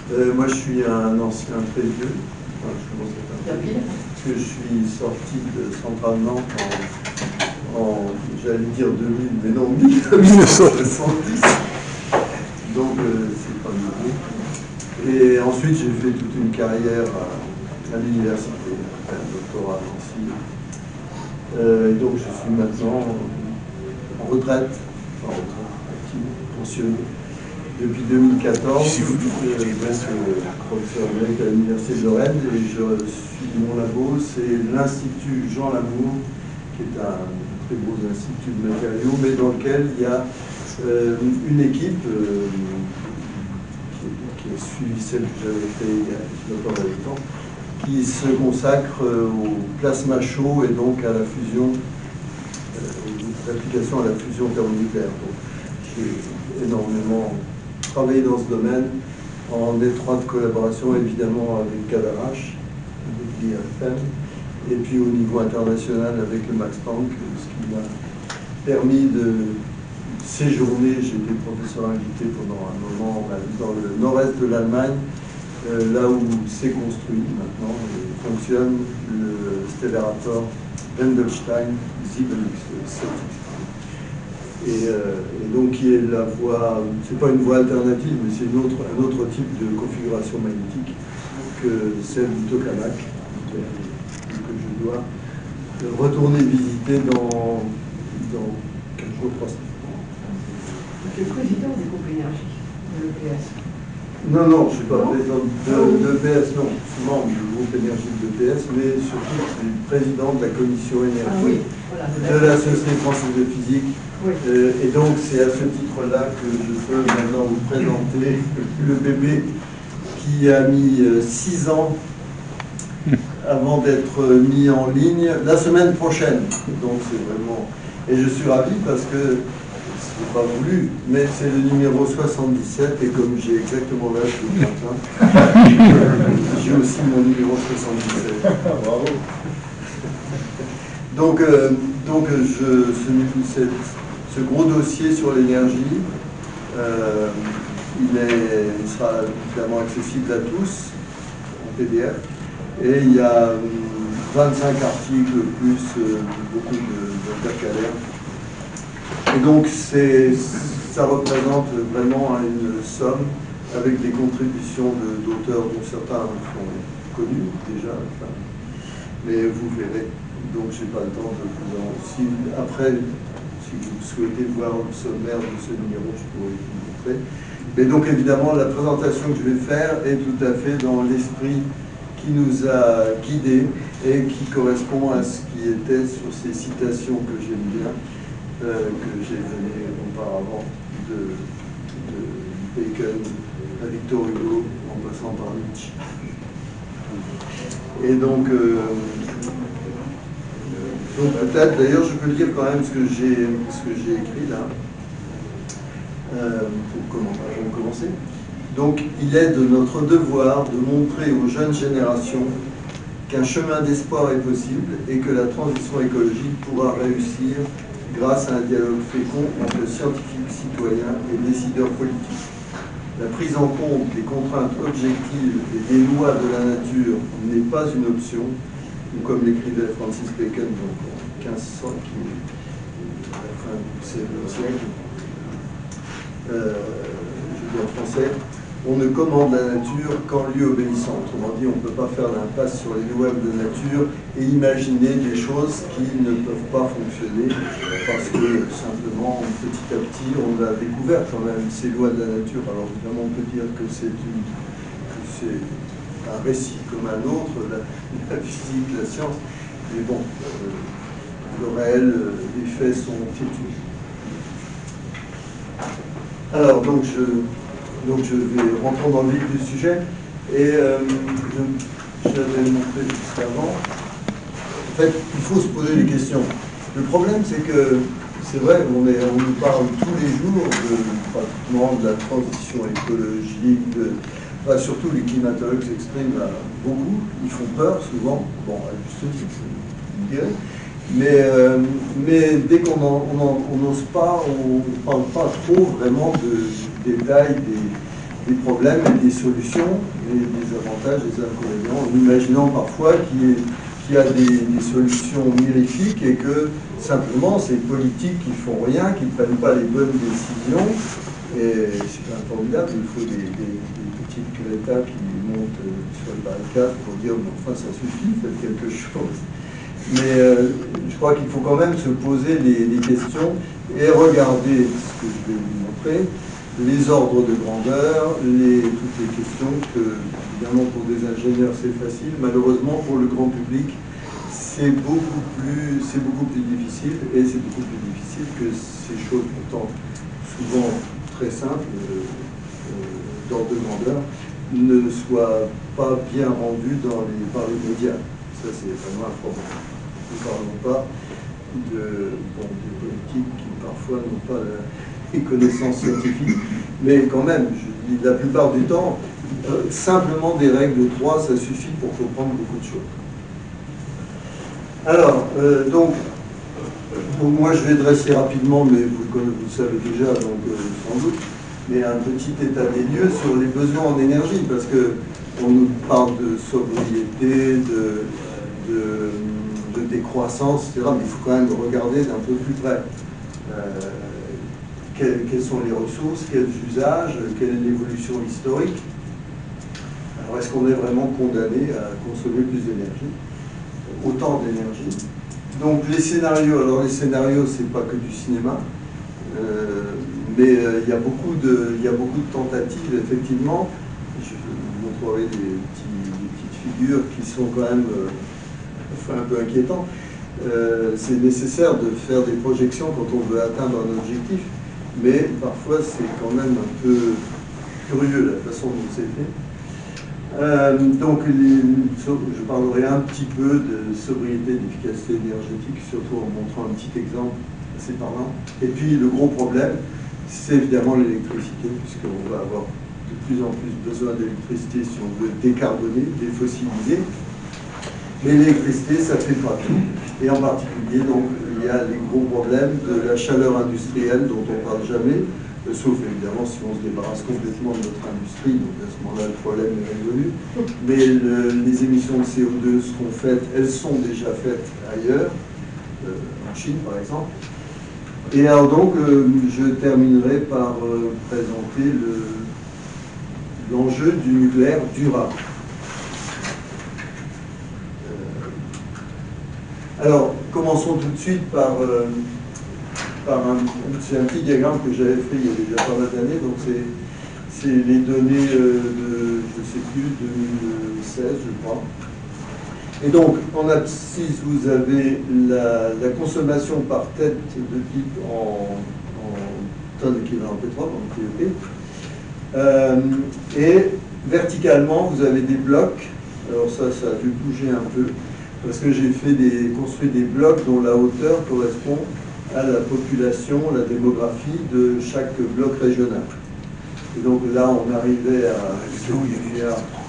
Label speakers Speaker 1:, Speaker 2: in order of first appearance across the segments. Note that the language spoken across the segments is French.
Speaker 1: Moi, je suis un ancien très vieux. Enfin, je commence à être un peu vieux, parce que je suis sorti de Centrale Nantes j'allais dire 2000, mais non, 1970. Donc, c'est pas nouveau. Et ensuite, j'ai fait toute une carrière à l'université, après un doctorat à Nancy. Et donc, je suis maintenant en retraite, active, pensionné. Depuis 2014, je suis professeur grec à l'Université de Lorraine et mon labo, c'est l'Institut Jean Lamour, qui est un très beau institut de matériaux, mais dans lequel il y a une équipe qui a suivi celle que j'avais créée il y a longtemps, qui se consacre au plasma chaud et donc à la fusion, aux applications à la fusion thermonucléaire. Donc, j'ai énormément travaillé dans ce domaine en étroite collaboration évidemment avec Cadarache, avec l'IRFM, et puis au niveau international avec le Max Planck, ce qui m'a permis de séjourner. J'ai été professeur invité pendant un moment dans le nord-est de l'Allemagne, là où s'est construit maintenant et fonctionne le stellator Wendelstein Siebelux 7. Et donc qui est la voie, c'est pas une voie alternative, mais c'est un autre type de configuration magnétique que celle du tokamak, que je dois retourner visiter dans 4 jours, 3 semaines.
Speaker 2: Tu es président du groupe énergie de l'EPS.
Speaker 1: Non, je ne suis pas président de l'EPS, non. Je suis membre du groupe énergie de l'EPS, mais surtout je suis président de la commission énergie de la Société française de physique.
Speaker 2: Oui.
Speaker 1: Et donc c'est à ce titre-là que je peux maintenant vous présenter le bébé qui a mis 6 ans avant d'être mis en ligne la semaine prochaine. Donc c'est vraiment... Et je suis ravi parce que c'est pas voulu, mais c'est le numéro 77 et comme j'ai exactement l'âge de Martin, j'ai aussi mon numéro 77. Bravo. Donc ce gros dossier sur l'énergie, il sera évidemment accessible à tous en PDF. Et il y a 25 articles plus beaucoup d'intercalaires. Et donc ça représente vraiment une somme avec des contributions d'auteurs dont certains sont connus déjà. Enfin, mais vous verrez. Donc j'ai pas le temps de vous en... Après, si vous souhaitez voir le sommaire de ce numéro, je pourrais vous montrer. Mais donc évidemment, la présentation que je vais faire est tout à fait dans l'esprit qui nous a guidés et qui correspond à ce qui était sur ces citations que j'aime bien, que j'ai données auparavant de Bacon à Victor Hugo en passant par Nietzsche. Et donc peut-être, d'ailleurs, je peux lire quand même ce que j'ai écrit là, pour commencer. Donc, il est de notre devoir de montrer aux jeunes générations qu'un chemin d'espoir est possible et que la transition écologique pourra réussir grâce à un dialogue fécond entre scientifiques, citoyens et décideurs politiques. La prise en compte des contraintes objectives et des lois de la nature n'est pas une option, ou comme l'écrivait Francis Bacon donc, en 1500, à la fin du XVIe siècle, je dis en français, on ne commande la nature qu'en lui obéissant. Autrement dit, on ne peut pas faire l'impasse sur les lois de la nature et imaginer des choses qui ne peuvent pas fonctionner parce que simplement, petit à petit, on a découvert quand même ces lois de la nature. Alors évidemment, on peut dire que c'est un récit comme un autre, la physique, la science, mais bon, le réel, les faits sont têtus. Alors, donc je vais rentrer dans le vif du sujet, et je l'avais montré juste avant. En fait, il faut se poser des questions. Le problème, c'est que, c'est vrai, on nous parle tous les jours pratiquement de la transition écologique, surtout les climatologues s'expriment beaucoup, ils font peur souvent, bon, à juste titre, je dirais. Mais dès qu'on n'ose pas, on ne parle pas trop vraiment de détails des problèmes et des solutions, des avantages, des inconvénients, en imaginant parfois qu'il y a des solutions mirifiques et que simplement ces politiques qui font rien, qui ne prennent pas les bonnes décisions. Et c'est formidable, il faut des petites Greta qui montent sur les barricades pour dire bon, enfin ça suffit, faites quelque chose. Mais je crois qu'il faut quand même se poser des questions et regarder ce que je vais vous montrer, les ordres de grandeur, toutes les questions que, évidemment, pour des ingénieurs c'est facile, malheureusement pour le grand public c'est beaucoup plus difficile, et c'est beaucoup plus difficile que ces choses pourtant souvent très simples d'ordre de grandeur ne soient pas bien rendues par les médias. Ça c'est vraiment un problème. Nous ne parlons pas des politiques qui parfois n'ont pas les connaissances scientifiques, mais quand même, je dis, la plupart du temps, simplement des règles de 3, ça suffit pour comprendre beaucoup de choses. Alors, donc moi je vais dresser rapidement, mais vous le savez déjà, donc sans doute, mais un petit état des lieux sur les besoins en énergie, parce qu'on nous parle de sobriété, de décroissance, etc., mais il faut quand même regarder d'un peu plus près. Quelles sont les ressources, quels usages, quelle est l'évolution historique. Alors est-ce qu'on est vraiment condamné à consommer plus d'énergie, autant d'énergie? Donc les scénarios, alors les scénarios c'est pas que du cinéma, mais il y a beaucoup de tentatives, effectivement. Je vous montrerai des petites figures qui sont quand même un peu inquiétantes. C'est nécessaire de faire des projections quand on veut atteindre un objectif, mais parfois c'est quand même un peu curieux la façon dont c'est fait. Donc je parlerai un petit peu de sobriété, d'efficacité énergétique, surtout en montrant un petit exemple assez parlant. Et puis le gros problème, c'est évidemment l'électricité, puisqu'on va avoir de plus en plus besoin d'électricité si on veut décarboner, défossiliser. Mais l'électricité, ça fait pas tout. Et en particulier, donc, il y a les gros problèmes de la chaleur industrielle dont on ne parle jamais, sauf évidemment si on se débarrasse complètement de notre industrie, donc à ce moment-là, le problème est résolu. Mais les émissions de CO2 seront faites, elles sont déjà faites ailleurs, en Chine par exemple. Et alors donc, je terminerai par présenter l'enjeu du nucléaire durable. Alors, commençons tout de suite par c'est un petit diagramme que j'avais fait il y a déjà pas mal d'années, donc c'est les données de, je ne sais plus, 2016, je crois. Et donc, en abscisse, vous avez la consommation par tête de pipe en tonnes équivalent pétrole, en TEP. Et verticalement, vous avez des blocs. Alors ça a dû bouger un peu, parce que j'ai construit des blocs dont la hauteur correspond à la population, la démographie de chaque bloc régional. Et donc là, on arrivait à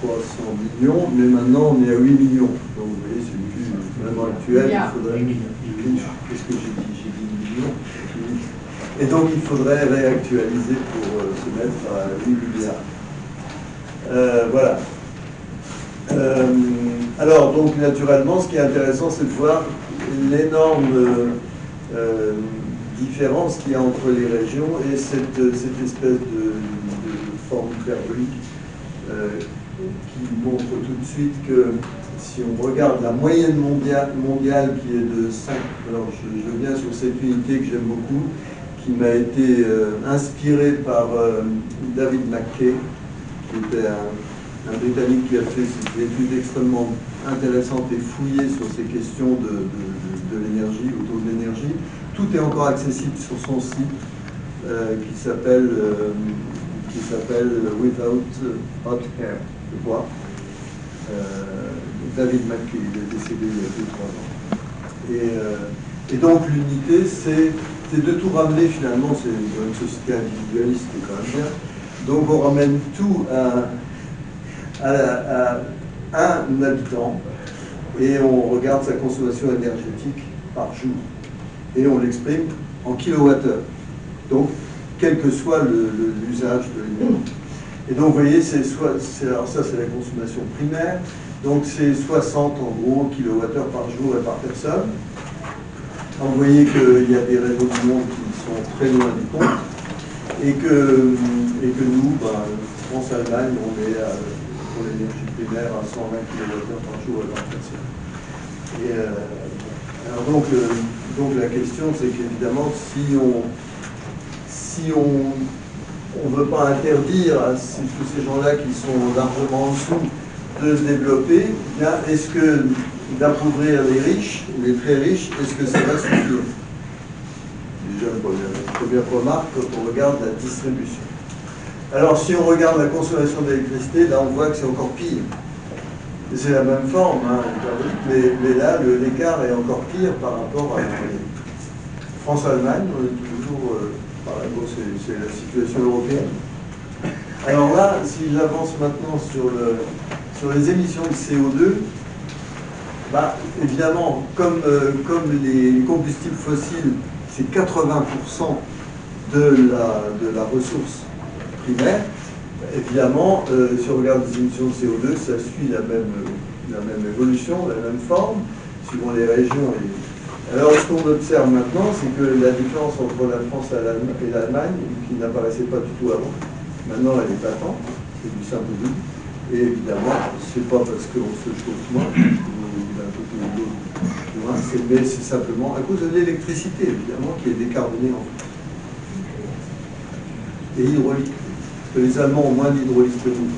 Speaker 1: 300 millions, mais maintenant on est à 8 millions. Donc vous voyez, c'est plus vraiment actuel. Il faudrait... Qu'est-ce que j'ai dit? J'ai dit millions. Et donc il faudrait réactualiser pour se mettre à 8 milliards. Voilà. Alors, donc, naturellement, ce qui est intéressant, c'est de voir l'énorme différence qu'il y a entre les régions et cette espèce de forme hyperbolique qui montre tout de suite que si on regarde la moyenne mondiale qui est de 5, alors je viens sur cette unité que j'aime beaucoup, qui m'a été inspirée par David McKay, qui était un Britannique qui a fait des études extrêmement intéressantes et fouillées sur ces questions de l'énergie, autour de l'énergie. Tout est encore accessible sur son site qui s'appelle Without Hot Air, je crois. David McKay, il est décédé il y a 2-3 ans. Et donc l'unité, c'est de tout ramener finalement, c'est une société individualiste qui est quand même bien. Donc on ramène tout à un habitant et on regarde sa consommation énergétique par jour et on l'exprime en kilowattheure, donc quel que soit l'usage de l'énergie. Et donc, vous voyez, alors ça, c'est la consommation primaire. Donc, c'est 60, en gros, kilowattheures par jour et par personne. Alors, vous voyez qu'il y a des réseaux du monde qui sont très loin du compte. Et que nous, France-Allemagne, on est pour l'énergie primaire à 120 kWh par jour et par personne. Et alors donc la question, c'est qu'évidemment, si on ne veut pas interdire à tous ces gens-là qui sont largement en dessous de se développer, eh bien, est-ce que d'appauvrir les riches, les très riches, est-ce que ça va suffire? Déjà, la première remarque, quand on regarde la distribution. Alors, si on regarde la consommation d'électricité, là, on voit que c'est encore pire. C'est la même forme, hein, mais là, l'écart est encore pire par rapport à France-Allemagne. On est toujours, c'est la situation européenne. Alors là, si j'avance maintenant sur les émissions de CO2, évidemment, comme les combustibles fossiles, c'est 80% de la ressource primaire, évidemment, si on regarde les émissions de CO2, ça suit la même évolution, la même forme, suivant les régions. Alors, ce qu'on observe maintenant, c'est que la différence entre la France et l'Allemagne, qui n'apparaissait pas du tout avant, maintenant elle est patente, c'est du simple double. Et évidemment, c'est pas parce qu'on se chauffe moins, d'un côté ou de l'autre, mais c'est simplement à cause de l'électricité, évidemment, qui est décarbonée en France. Et hydraulique. Parce que les Allemands ont moins d'hydraulique que nous.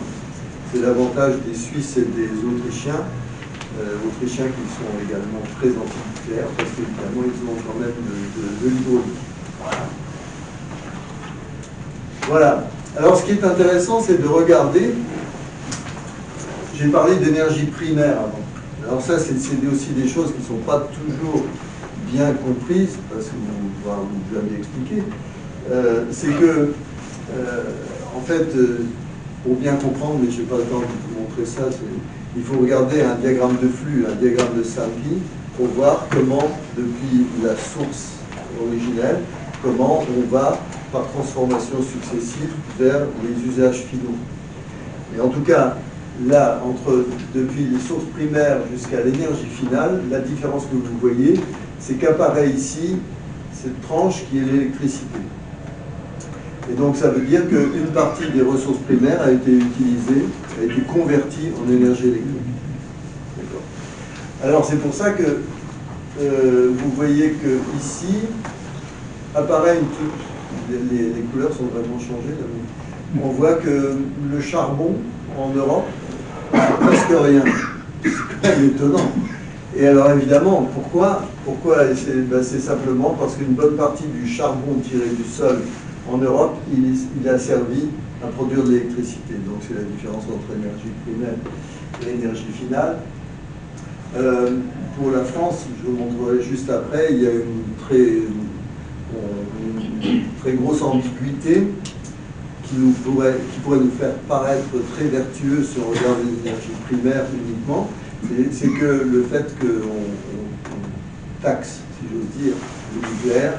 Speaker 1: C'est l'avantage des Suisses et des Autrichiens, qui sont également très anti-nucléaires, parce qu'évidemment, ils ont quand même de l'hydraulique. Voilà. Alors, ce qui est intéressant, c'est de regarder. J'ai parlé d'énergie primaire avant. Alors ça, c'est aussi des choses qui ne sont pas toujours bien comprises, parce que vous l'avez expliqué. C'est que, en fait, pour bien comprendre, mais je n'ai pas le temps de vous montrer ça, il faut regarder un diagramme de flux, un diagramme de Sankey, pour voir comment, depuis la source originelle, comment on va, par transformation successive, vers les usages finaux. Et en tout cas, là, depuis les sources primaires jusqu'à l'énergie finale, la différence que vous voyez, c'est qu'apparaît ici cette tranche qui est l'électricité. Et donc ça veut dire qu'une partie des ressources primaires a été utilisée, a été convertie en énergie électrique. D'accord. Alors c'est pour ça que vous voyez que ici apparaît les couleurs sont vraiment changées. Là. On voit que le charbon en Europe, c'est presque rien. C'est étonnant. Et alors évidemment, pourquoi c'est simplement parce qu'une bonne partie du charbon tiré du sol en Europe, il a servi à produire de l'électricité. Donc c'est la différence entre énergie primaire et énergie finale. Pour la France, je vous montrerai juste après, il y a une très grosse ambiguïté qui pourrait nous faire paraître très vertueux si on regarde les énergies primaires uniquement. C'est que le fait qu'on taxe, si j'ose dire, le nucléaire,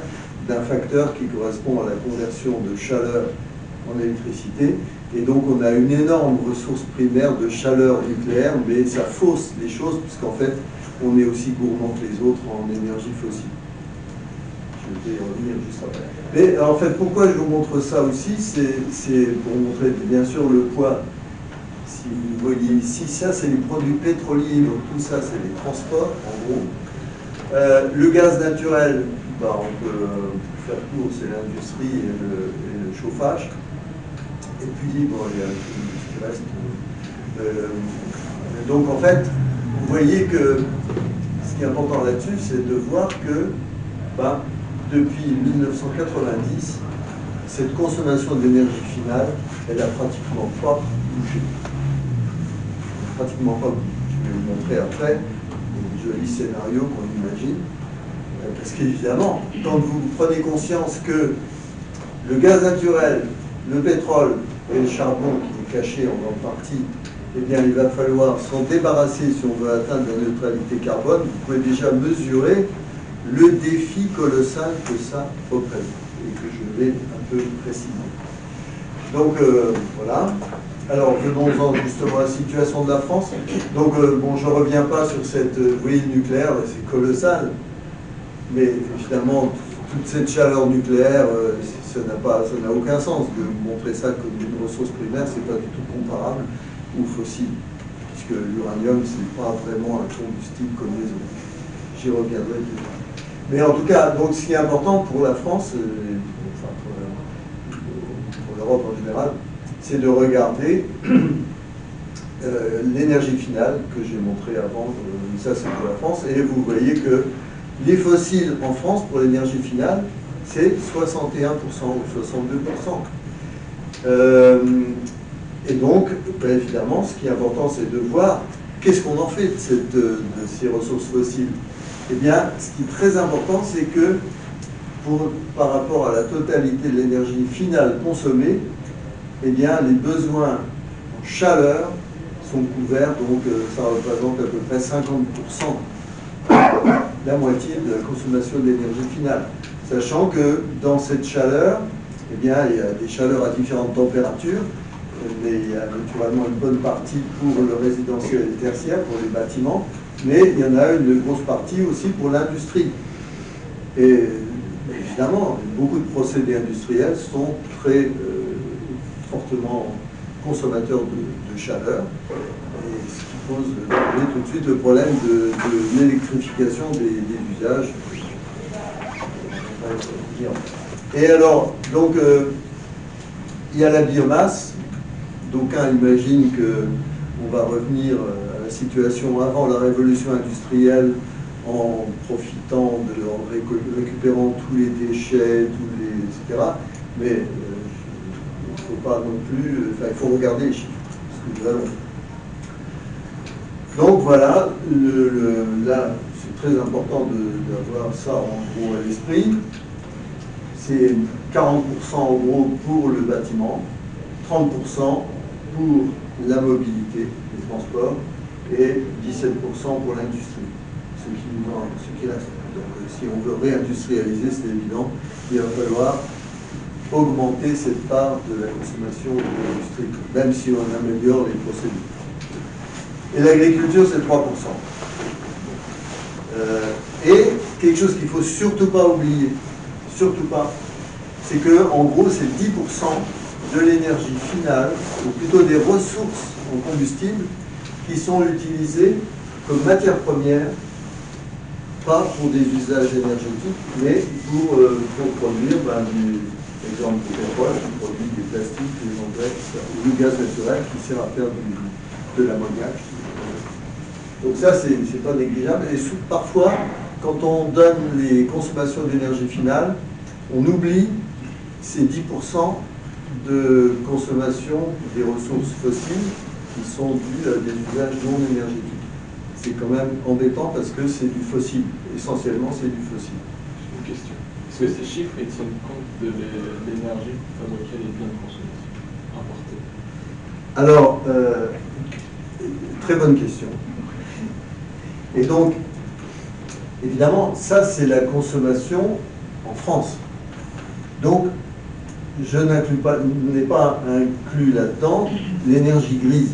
Speaker 1: d'un facteur qui correspond à la conversion de chaleur en électricité. Et donc on a une énorme ressource primaire de chaleur nucléaire, mais ça fausse les choses, puisqu'en fait, on est aussi gourmand que les autres en énergie fossile. Je vais y revenir juste après. Mais en fait, pourquoi je vous montre ça aussi, c'est pour montrer bien sûr le poids. Si vous voyez ici, ça c'est les produits pétroliers, donc tout ça c'est les transports, en gros. Le gaz naturel, on peut faire court, c'est l'industrie et le chauffage. Et puis, il y a ce qui reste. Donc, en fait, vous voyez que ce qui est important là-dessus, c'est de voir que depuis 1990, cette consommation d'énergie finale, elle n'a pratiquement pas bougé. Pratiquement pas bougé. Je vais vous montrer après des jolis scénarios qu'on imagine. Parce qu'évidemment, quand vous prenez conscience que le gaz naturel, le pétrole et le charbon qui est caché en grande partie, eh bien, il va falloir s'en débarrasser si on veut atteindre la neutralité carbone. Vous pouvez déjà mesurer le défi colossal que ça représente et que je vais un peu préciser. Donc voilà. Alors venons-en justement à la situation de la France. Donc bon, je ne reviens pas sur cette oui, nucléaire, c'est colossal, mais évidemment toute cette chaleur nucléaire, ça n'a aucun sens de montrer ça comme une ressource primaire, c'est pas du tout comparable aux fossiles, puisque l'uranium c'est pas vraiment un combustible comme les autres. J'y reviendrai plus tard. Mais en tout cas, donc ce qui est important pour la France, enfin pour l'Europe en général, c'est de regarder l'énergie finale que j'ai montré avant, ça c'est pour la France, et vous voyez que les fossiles en France pour l'énergie finale, c'est 61% ou 62%. Et donc, ben évidemment, ce qui est important, c'est de voir qu'est-ce qu'on en fait de ces ressources fossiles. Eh bien, ce qui est très important, c'est que par rapport à la totalité de l'énergie finale consommée, eh bien, les besoins en chaleur sont couverts, donc ça représente à peu près 50%, la moitié de la consommation d'énergie finale. Sachant que dans cette chaleur, eh bien, il y a des chaleurs à différentes températures, mais il y a naturellement une bonne partie pour le résidentiel et le tertiaire, pour les bâtiments, mais il y en a une grosse partie aussi pour l'industrie. Et évidemment, beaucoup de procédés industriels sont très fortement consommateurs de chaleur, et ce qui pose tout de suite le problème de l'électrification des usages. Et alors, donc, il y a la biomasse. D'aucuns imaginent qu'on va revenir à la situation avant la révolution industrielle en profitant, en récupérant tous les déchets, etc. Mais il ne faut pas non plus, enfin, il faut regarder les chiffres, parce que nous allons. Donc voilà, là, c'est très important d'avoir ça en gros à l'esprit. C'est 40% en gros pour le bâtiment, 30% pour la mobilité, les transports, et 17% pour l'industrie, ce qui reste. Donc si on veut réindustrialiser, c'est évident, il va falloir augmenter cette part de la consommation de l'industrie, même si on améliore les procédures. Et l'agriculture, c'est 3%. Et quelque chose qu'il ne faut surtout pas oublier, surtout pas, c'est que en gros, c'est 10% de l'énergie finale, ou plutôt des ressources en combustible, qui sont utilisées comme matière première, pas pour des usages énergétiques, mais pour produire exemple du pétrole, qui produit des plastiques, des engrais, ou du gaz naturel qui sert à faire de l'ammoniac. Donc ça, c'est pas négligeable. Et parfois, quand on donne les consommations d'énergie finale, on oublie ces 10% de consommation des ressources fossiles qui sont dues à des usages non énergétiques. C'est quand même embêtant parce que c'est du fossile. Essentiellement, c'est du fossile.
Speaker 3: J'ai une question. Est-ce que ces chiffres ils tiennent compte de l'énergie pour fabriquer les biens de consommation importés?
Speaker 1: Alors, très bonne question. Et donc, évidemment, ça c'est la consommation en France. Donc, je n'ai pas inclus là-dedans l'énergie grise.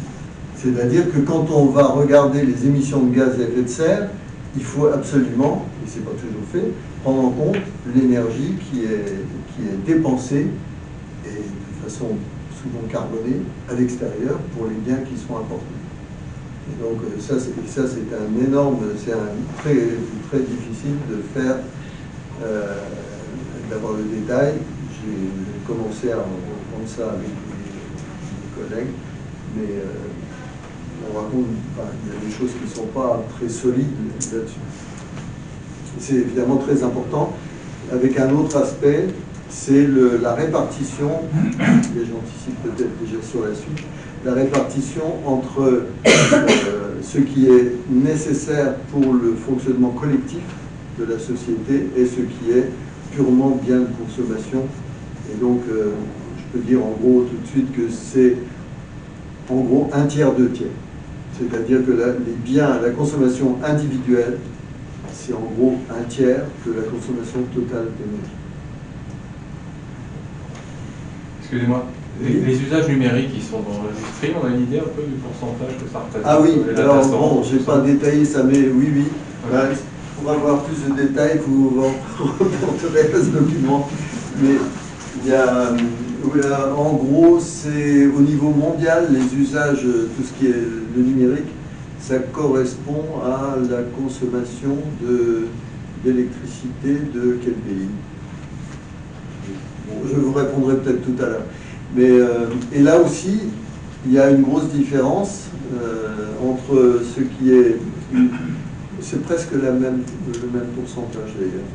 Speaker 1: C'est-à-dire que quand on va regarder les émissions de gaz à effet de serre, il faut absolument, et ce n'est pas toujours fait, prendre en compte l'énergie qui est dépensée, et de façon souvent carbonée, à l'extérieur pour les biens qui sont importés. Et donc ça c'est un énorme, c'est très, très difficile de faire, d'avoir le détail. J'ai commencé à reprendre ça avec mes collègues, mais on raconte, enfin, il y a des choses qui ne sont pas très solides là-dessus. C'est évidemment très important. Avec un autre aspect, c'est la répartition, et j'anticipe peut-être déjà sur la suite, la répartition entre ce qui est nécessaire pour le fonctionnement collectif de la société et ce qui est purement bien de consommation. Et donc, je peux dire en gros tout de suite que c'est en gros un tiers, deux tiers. C'est-à-dire que les biens, la consommation individuelle, c'est en gros un tiers de la consommation totale d'énergie.
Speaker 4: Excusez-moi, Les usages numériques qui sont dans l'industrie, on a une idée un peu du pourcentage que ça représente?
Speaker 1: Ah oui,
Speaker 4: les
Speaker 1: alors
Speaker 4: data
Speaker 1: bon, je n'ai pas détaillé ça, mais oui, oui.
Speaker 4: Ouais.
Speaker 1: Pour avoir plus de détails, vous reporterez ce document. Mais il y a, en gros, c'est au niveau mondial, les usages, tout ce qui est le numérique, ça correspond à la consommation d'électricité de quel pays? Bon, je vous répondrai peut-être tout à l'heure. Mais, et là aussi, il y a une grosse différence entre ce qui est... C'est presque le même pourcentage d'ailleurs.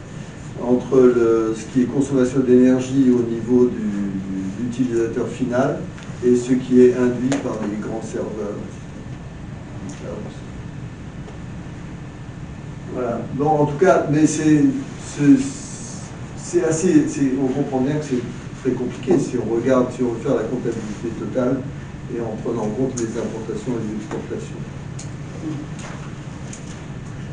Speaker 1: Entre ce qui est consommation d'énergie au niveau de l'utilisateur final et ce qui est induit par les grands serveurs. Voilà. Bon, en tout cas, mais c'est assez... On comprend bien que c'est très compliqué si on regarde, si on veut faire la comptabilité totale et en prenant en compte les importations et les exportations.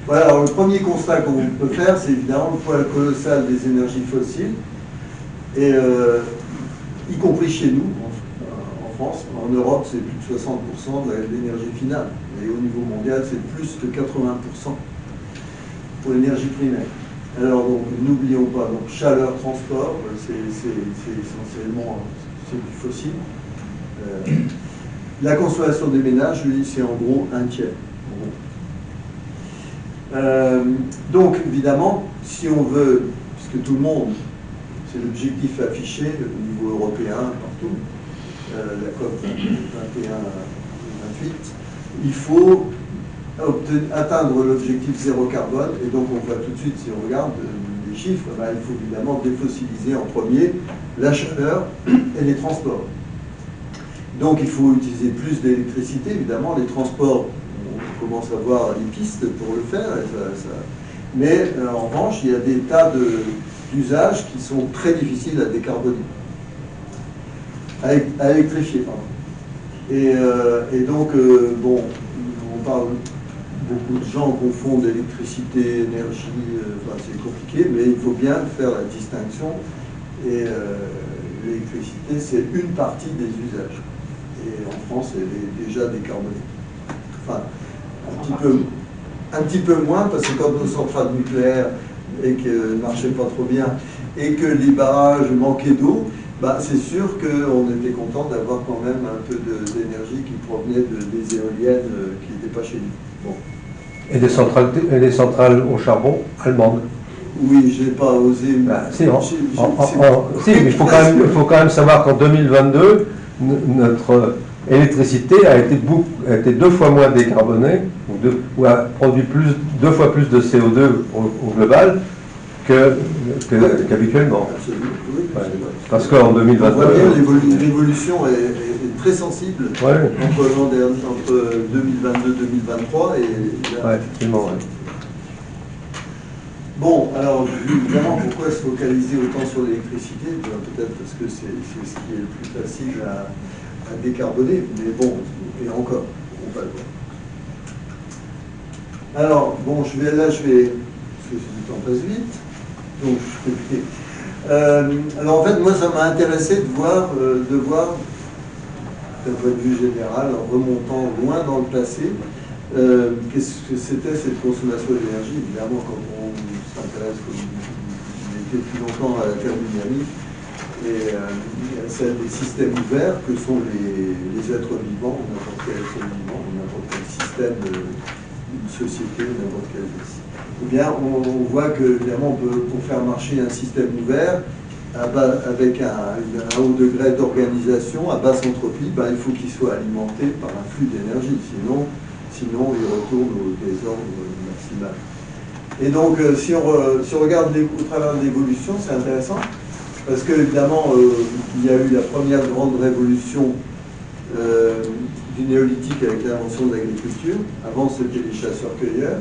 Speaker 1: Voilà, alors le premier constat qu'on peut faire, c'est évidemment le poids colossal des énergies fossiles, et y compris chez nous, en France. En Europe, c'est plus de 60% de l'énergie finale, et au niveau mondial, c'est plus de 80% pour l'énergie primaire. Alors, donc, n'oublions pas, donc, chaleur, transport, c'est essentiellement du fossile. La consommation des ménages, lui, c'est en gros un tiers. Donc, évidemment, si on veut, puisque tout le monde, c'est l'objectif affiché au niveau européen, partout, la COP 21 28, il faut atteindre l'objectif zéro carbone, et donc on voit tout de suite, si on regarde les chiffres, il faut évidemment défossiliser en premier la chaleur et les transports. Donc il faut utiliser plus d'électricité, évidemment, les transports, on commence à voir les pistes pour le faire, mais en revanche, il y a des tas d'usages qui sont très difficiles à décarboner, à électrifier, pardon. Et donc, bon, on parle, beaucoup de gens confondent électricité, énergie, enfin, c'est compliqué, mais il faut bien faire la distinction, et l'électricité, c'est une partie des usages. Et en France, elle est déjà décarbonée. Enfin, un petit peu moins, parce que quand nos centrales nucléaires et qu'elles ne marchaient pas trop bien, et que les barrages manquaient d'eau, c'est sûr qu'on était content d'avoir quand même un peu d'énergie qui provenait des éoliennes qui n'étaient pas chez nous. Bon.
Speaker 5: Et des centrales au charbon allemandes.
Speaker 1: Oui, je n'ai pas osé...
Speaker 5: Si, mais il faut quand même savoir qu'en 2022, notre électricité a été 2 fois moins décarbonée, ou a produit 2 fois plus de CO2 au global qu'habituellement.
Speaker 1: Absolument, oui.
Speaker 5: Ouais. Parce qu'en 2022...
Speaker 1: On voit bien, l'évolution est très sensible entre 2022 2023 et...
Speaker 5: Ouais, effectivement, ouais.
Speaker 1: Bon, alors, évidemment, pourquoi se focaliser autant sur l'électricité? Peut-être parce que c'est ce qui est le plus facile à décarboner, mais bon, et encore, on va le voir. Alors, bon, je vais, parce que le temps passe vite, donc je vais... alors, en fait, moi, ça m'a intéressé de voir d'un point de vue général, en remontant loin dans le passé, qu'est-ce que c'était cette consommation d'énergie. Évidemment, quand on s'intéresse, comme on était plus longtemps à la thermodynamique, et celle des systèmes ouverts que sont les êtres vivants, n'importe quel être vivant, n'importe quel système d'une société, n'importe quel... Eh bien, on voit que, évidemment, pour faire marcher un système ouvert, avec un haut degré d'organisation, à basse entropie, il faut qu'il soit alimenté par un flux d'énergie, sinon il retourne au désordre maximal. Et donc, si on regarde au travers de l'évolution, c'est intéressant, parce que, évidemment, il y a eu la première grande révolution du néolithique avec l'invention de l'agriculture. Avant, c'était les chasseurs-cueilleurs.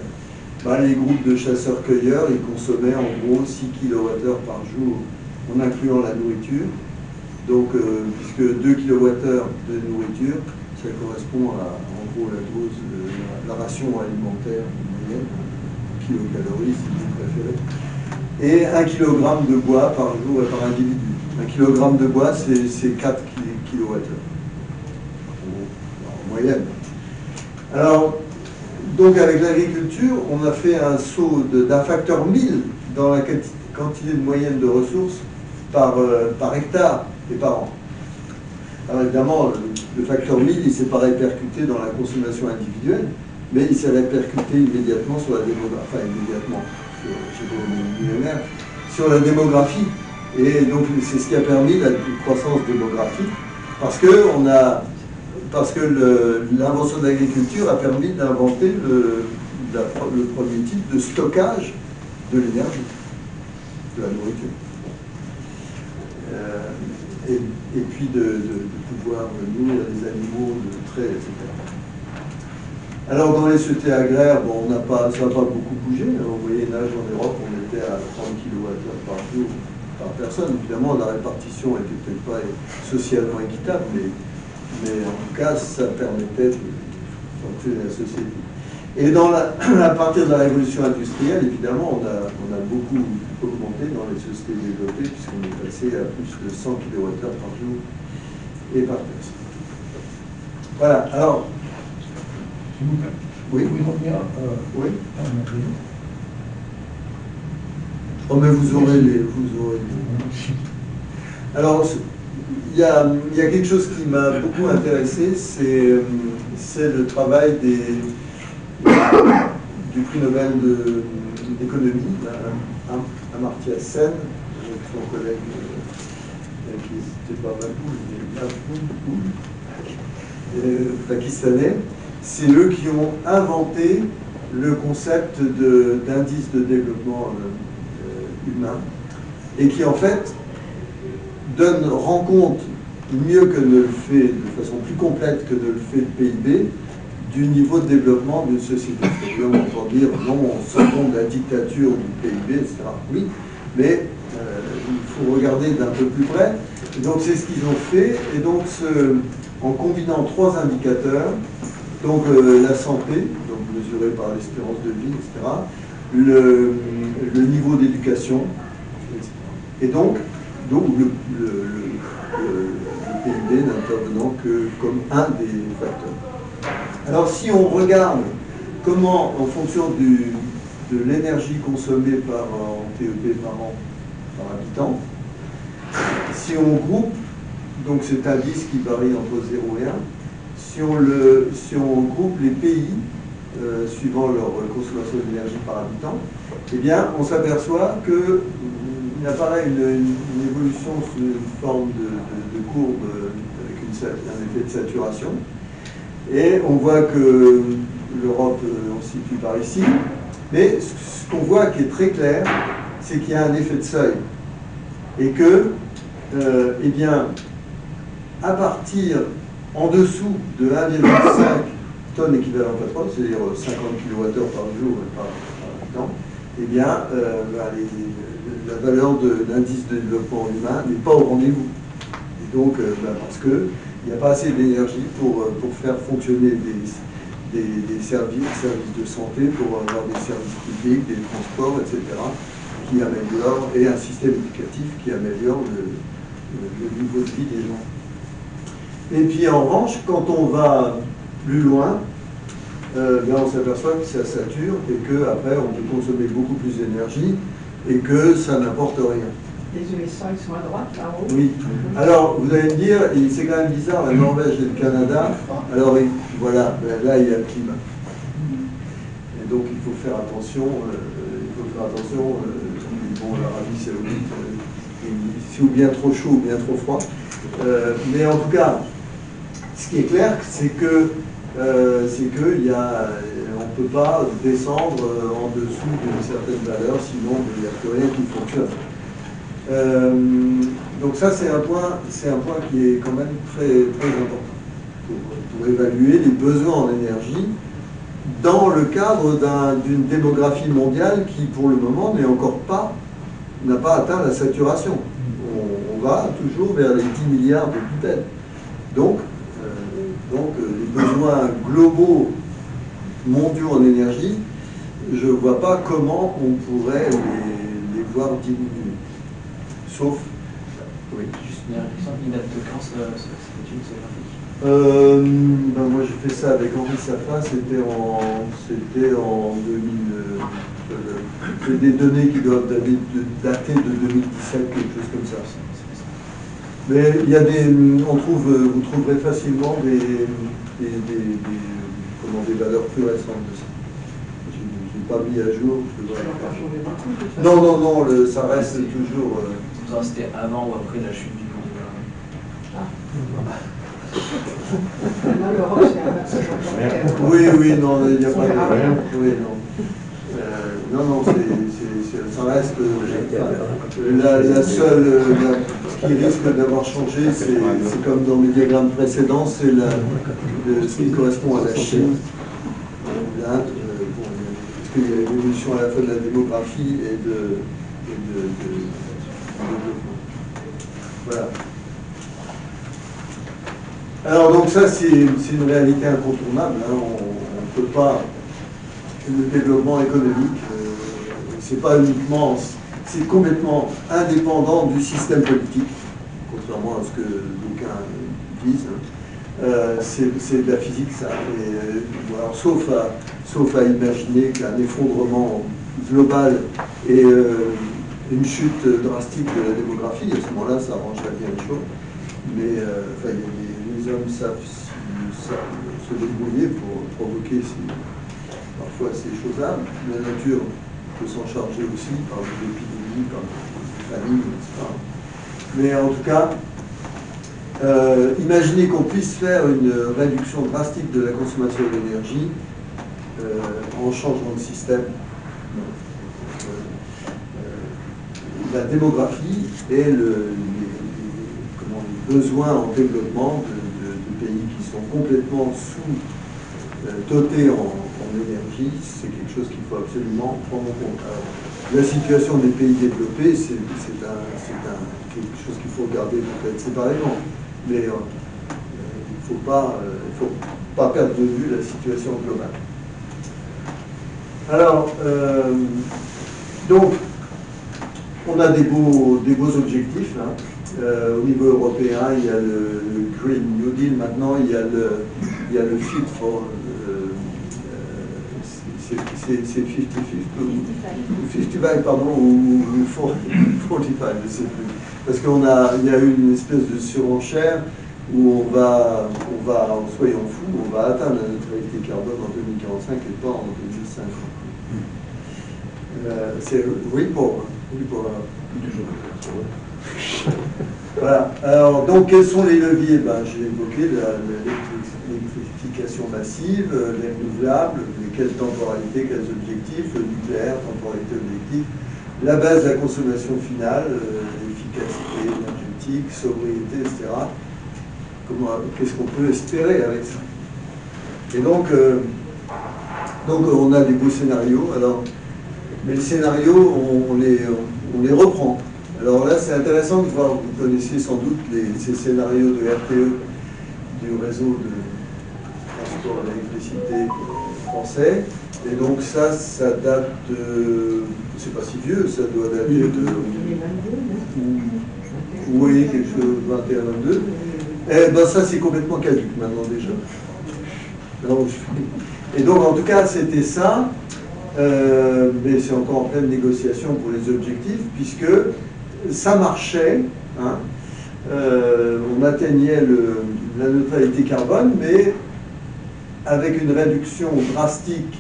Speaker 1: Les groupes de chasseurs-cueilleurs, ils consommaient en gros 6 kWh par jour, en incluant la nourriture. Donc, puisque 2 kWh de nourriture, ça correspond à, en gros, la dose de la ration alimentaire moyenne, kilocalories si vous préférez, et 1 kg de bois par jour et par individu. 1 kg de bois, c'est 4 kWh. En moyenne. Alors, donc avec l'agriculture, on a fait un saut d'un facteur 1000 dans la quantité de moyenne de ressources par hectare et par an. Alors évidemment, le facteur 1000, il ne s'est pas répercuté dans la consommation individuelle, mais il s'est répercuté immédiatement sur la démographie, enfin immédiatement, sur la démographie. Et donc c'est ce qui a permis la croissance démographique, parce que l'invention de l'agriculture a permis d'inventer le premier type de stockage de l'énergie, de la nourriture. Et puis de pouvoir nourrir les animaux, de traits, etc. Alors dans les sociétés agraires, bon, ça n'a pas beaucoup bougé. Au Moyen-Âge en Europe, on était à 30 kWh par jour par personne. Évidemment, la répartition n'était peut-être pas socialement équitable, mais en tout cas, ça permettait de fonctionner la société. Et à partir de la révolution industrielle, évidemment, on a beaucoup augmenté dans les sociétés développées, puisqu'on est passé à plus de 100 kWh par jour et par personne. Voilà, alors... Oui, oui. Oh, mais vous aurez les... Alors, il y a quelque chose qui m'a beaucoup intéressé, c'est le travail du prix Nobel d'économie, Amartya Sen, avec son collègue qui n'était pas pakistanais. C'est eux qui ont inventé le concept d'indice de développement humain et qui en fait rend compte mieux que ne le fait, de façon plus complète que ne le fait le PIB, du niveau de développement d'une société. C'est-à-dire, on entend dire non, on sort de la dictature du PIB, etc. Oui, mais il faut regarder d'un peu plus près. Et donc c'est ce qu'ils ont fait. Et donc en combinant trois indicateurs, donc la santé, donc mesurée par l'espérance de vie, etc., le niveau d'éducation, et donc le PIB n'intervenant que comme un des facteurs. Alors si on regarde comment, en fonction de l'énergie consommée en TEP par an, par habitant, si on groupe, donc cet indice qui varie entre 0 et 1, si on groupe les pays suivant leur consommation d'énergie par habitant, eh bien on s'aperçoit qu'il apparaît une évolution sous une forme de courbe avec un effet de saturation. Et on voit que l'Europe, on se situe par ici, mais ce qu'on voit qui est très clair, c'est qu'il y a un effet de seuil. Et que, eh bien, à partir en dessous de 1,5 tonnes équivalent pétrole, c'est-à-dire 50 kWh par jour par habitant, eh bien, la valeur de l'indice de développement humain n'est pas au rendez-vous. Et donc, parce qu'il n'y a pas assez d'énergie pour faire fonctionner des services de santé, pour avoir des services publics, des transports, etc., qui améliorent, et un système éducatif qui améliore le niveau de vie des gens. Et puis en revanche, quand on va plus loin, on s'aperçoit que ça sature et qu'après on peut consommer beaucoup plus d'énergie et que ça n'apporte rien.
Speaker 2: Les USA, ils sont à droite, là-haut.
Speaker 1: Oui. Alors, vous allez me dire, c'est quand même bizarre, la Norvège et le Canada, alors voilà, là il y a le climat. Et donc il faut faire attention, bon, l'Arabie Saoudite, c'est ou bien trop chaud ou bien trop froid. Mais en tout cas, ce qui est clair, c'est que on ne peut pas descendre en dessous d'une certaine valeur, sinon il n'y a plus rien qui fonctionne. Donc ça, c'est un point qui est quand même très, très important pour évaluer les besoins en énergie dans le cadre d'une démographie mondiale qui, pour le moment, n'a pas atteint la saturation. On va toujours vers les 10 milliards de bipèdes. Donc, les besoins globaux mondiaux en énergie, je ne vois pas comment on pourrait les voir diminuer. Sauf, oui, juste.
Speaker 6: Il date de quand cette étude géographique?
Speaker 1: Moi j'ai fait ça avec Henri Safa, c'était en 2000. C'est des données qui doivent dater de 2017, quelque chose comme ça. Mais il y a vous trouverez facilement des valeurs plus récentes de ça. Je n'ai pas mis à jour. Non, ça reste toujours.
Speaker 6: C'était avant ou après la chute du gouvernement?
Speaker 1: Oui, non, il n'y a pas de rien. Oui, non. Non, ça reste la seule ce qui risque d'avoir changé, c'est comme dans mes diagrammes précédents, c'est ce qui correspond à la Chine, l'Inde, parce qu'il y a une évolution à la fois de la démographie et de développement. Voilà. Alors donc ça c'est une réalité incontournable, hein. On ne peut pas. Le développement économique, c'est pas uniquement, c'est complètement indépendant du système politique, contrairement à ce que d'aucuns disent. C'est de la physique, ça. Alors, sauf à imaginer qu'un effondrement global et une chute drastique de la démographie, à ce moment-là, ça arrangerait bien les choses. Mais les hommes savent se débrouiller pour provoquer parfois c'est choses-là. La nature peut s'en charger aussi par des épidémies, par des famines, etc. Mais en tout cas, imaginez qu'on puisse faire une réduction drastique de la consommation d'énergie en changeant de système. La démographie et les besoins en développement de pays qui sont complètement dotés en énergie, c'est quelque chose qu'il faut absolument prendre en compte. Alors, la situation des pays développés, c'est quelque chose qu'il faut regarder peut-être séparément, mais il ne faut pas perdre de vue la situation globale. Alors, donc, on a des beaux objectifs. Hein. Au niveau européen, il y a le Green New Deal. Maintenant, il y a le Fit for... c'est 55, pardon, ou 45, je ne sais plus. Parce qu'il y a eu une espèce de surenchère où on va, soyons fous, on va atteindre la neutralité carbone en 2045 et pas en 2050. C'est report. Voilà. Alors, donc, quels sont les leviers? J'ai évoqué l'électrification massive, les renouvelables, quelles temporalités, quels objectifs, le nucléaire, temporalité objectif, la base de la consommation finale, l'efficacité énergétique, sobriété, etc. Qu'est-ce qu'on peut espérer avec ça? Et donc, on a des beaux scénarios. Alors, mais les scénarios, on les reprend. Alors là, c'est intéressant de voir, vous connaissez sans doute ces scénarios de RTE, du réseau de transport d'électricité français. Et donc ça date de... c'est pas si vieux, ça doit dater de... Oui, quelque chose, 21-22. Eh ben ça, c'est complètement caduque maintenant déjà. Et donc, en tout cas, c'était ça. Mais c'est encore en pleine négociation pour les objectifs, puisque ça marchait, hein, on atteignait la neutralité carbone, mais avec une réduction drastique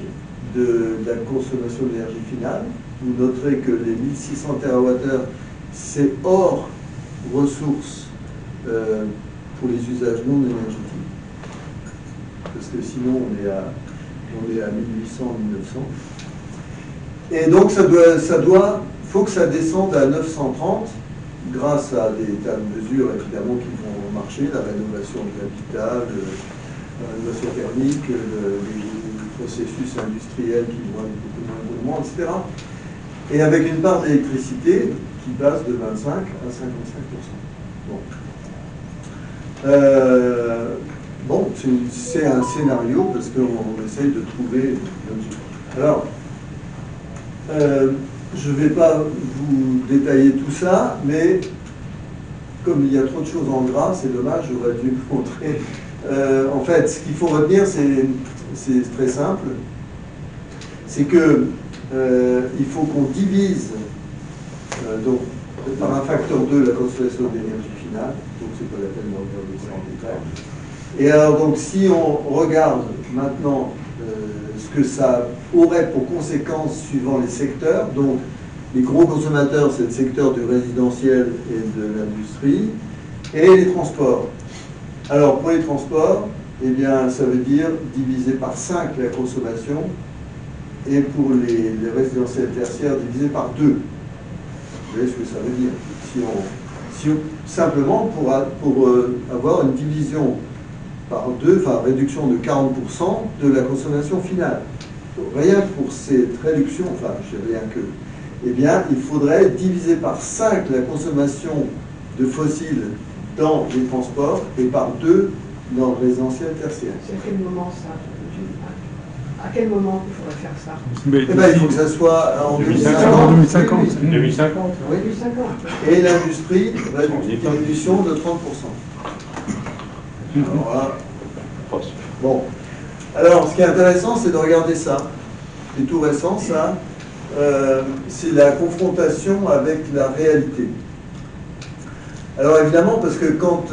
Speaker 1: de la consommation d'énergie finale. Vous noterez que les 1600 TWh, c'est hors ressources pour les usages non énergétiques, parce que sinon on est à 1800-1900. Et donc faut que ça descende à 930 grâce à des tas de mesures évidemment qui vont marcher, la rénovation de l'habitat, la rénovation thermique, les processus industriels qui vont être beaucoup moins gourmands, etc. Et avec une part d'électricité qui passe de 25 à 55%. Bon, c'est un scénario parce qu'on essaye de trouver l'objectif. Alors, je ne vais pas vous détailler tout ça, mais comme il y a trop de choses en gras, c'est dommage, j'aurais dû vous montrer. En fait, ce qu'il faut retenir, c'est très simple. C'est que il faut qu'on divise donc, par un facteur 2 la consommation d'énergie finale, donc c'est pas la peine de regarder ça en détail. Et alors donc si on regarde maintenant ce que ça aurait pour conséquence suivant les secteurs, donc les gros consommateurs c'est le secteur du résidentiel et de l'industrie, et les transports. Alors pour les transports, eh bien ça veut dire diviser par 5 la consommation, et pour les résidentiels tertiaires divisé par 2. Vous voyez ce que ça veut dire? Simplement pour avoir une division par 2, enfin réduction de 40% de la consommation finale. Donc, rien que pour cette réduction, enfin je sais rien que, eh bien il faudrait diviser par 5 la consommation de fossiles dans les transports et par 2 dans le résidentiel tertiaire.
Speaker 2: C'est à quel moment ça? À quel moment il faudrait faire ça?
Speaker 1: Eh ben, il faut que ça soit en
Speaker 7: 2050.
Speaker 4: 2050. 2050.
Speaker 1: Oui.
Speaker 2: 2050.
Speaker 1: Et l'industrie, réduction de 30%. Alors là, bon. Alors, ce qui est intéressant, c'est de regarder ça. C'est tout récent, ça. C'est la confrontation avec la réalité. Alors, évidemment, parce que quand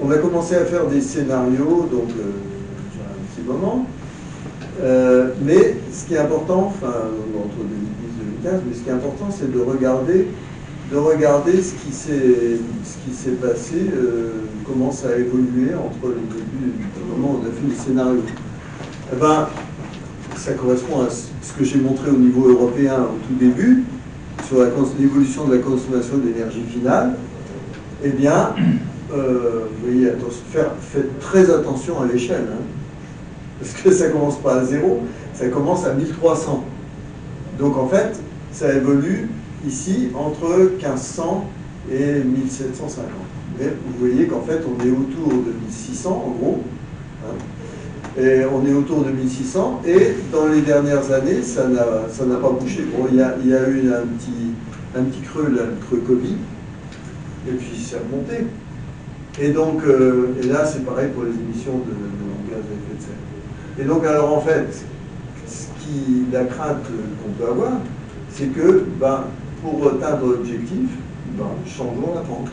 Speaker 1: on a commencé à faire des scénarios, donc j'ai un petit moment, mais ce qui est important, enfin, entre 2010 et 2015, mais ce qui est important, c'est de regarder ce qui s'est passé, comment ça a évolué entre le début et le moment où on a fait les scénarios. Eh ben, ça correspond à ce que j'ai montré au niveau européen au tout début, sur l'évolution de la consommation d'énergie finale. Eh bien, vous voyez, faites très attention à l'échelle, hein, parce que ça ne commence pas à 0, ça commence à 1300. Donc en fait, ça évolue ici entre 1500 et 1750. Mais vous voyez qu'en fait, on est autour de 1600 en gros. Hein, et on est autour de 1600 et dans les dernières années, ça n'a pas bougé. Bon, il y a eu un petit creux, là, le creux Covid, et puis c'est remonté. Et donc, et là, c'est pareil pour les émissions de gaz à effet de serre. Et donc, alors en fait, la crainte qu'on peut avoir, c'est que pour atteindre l'objectif, changeons la pente.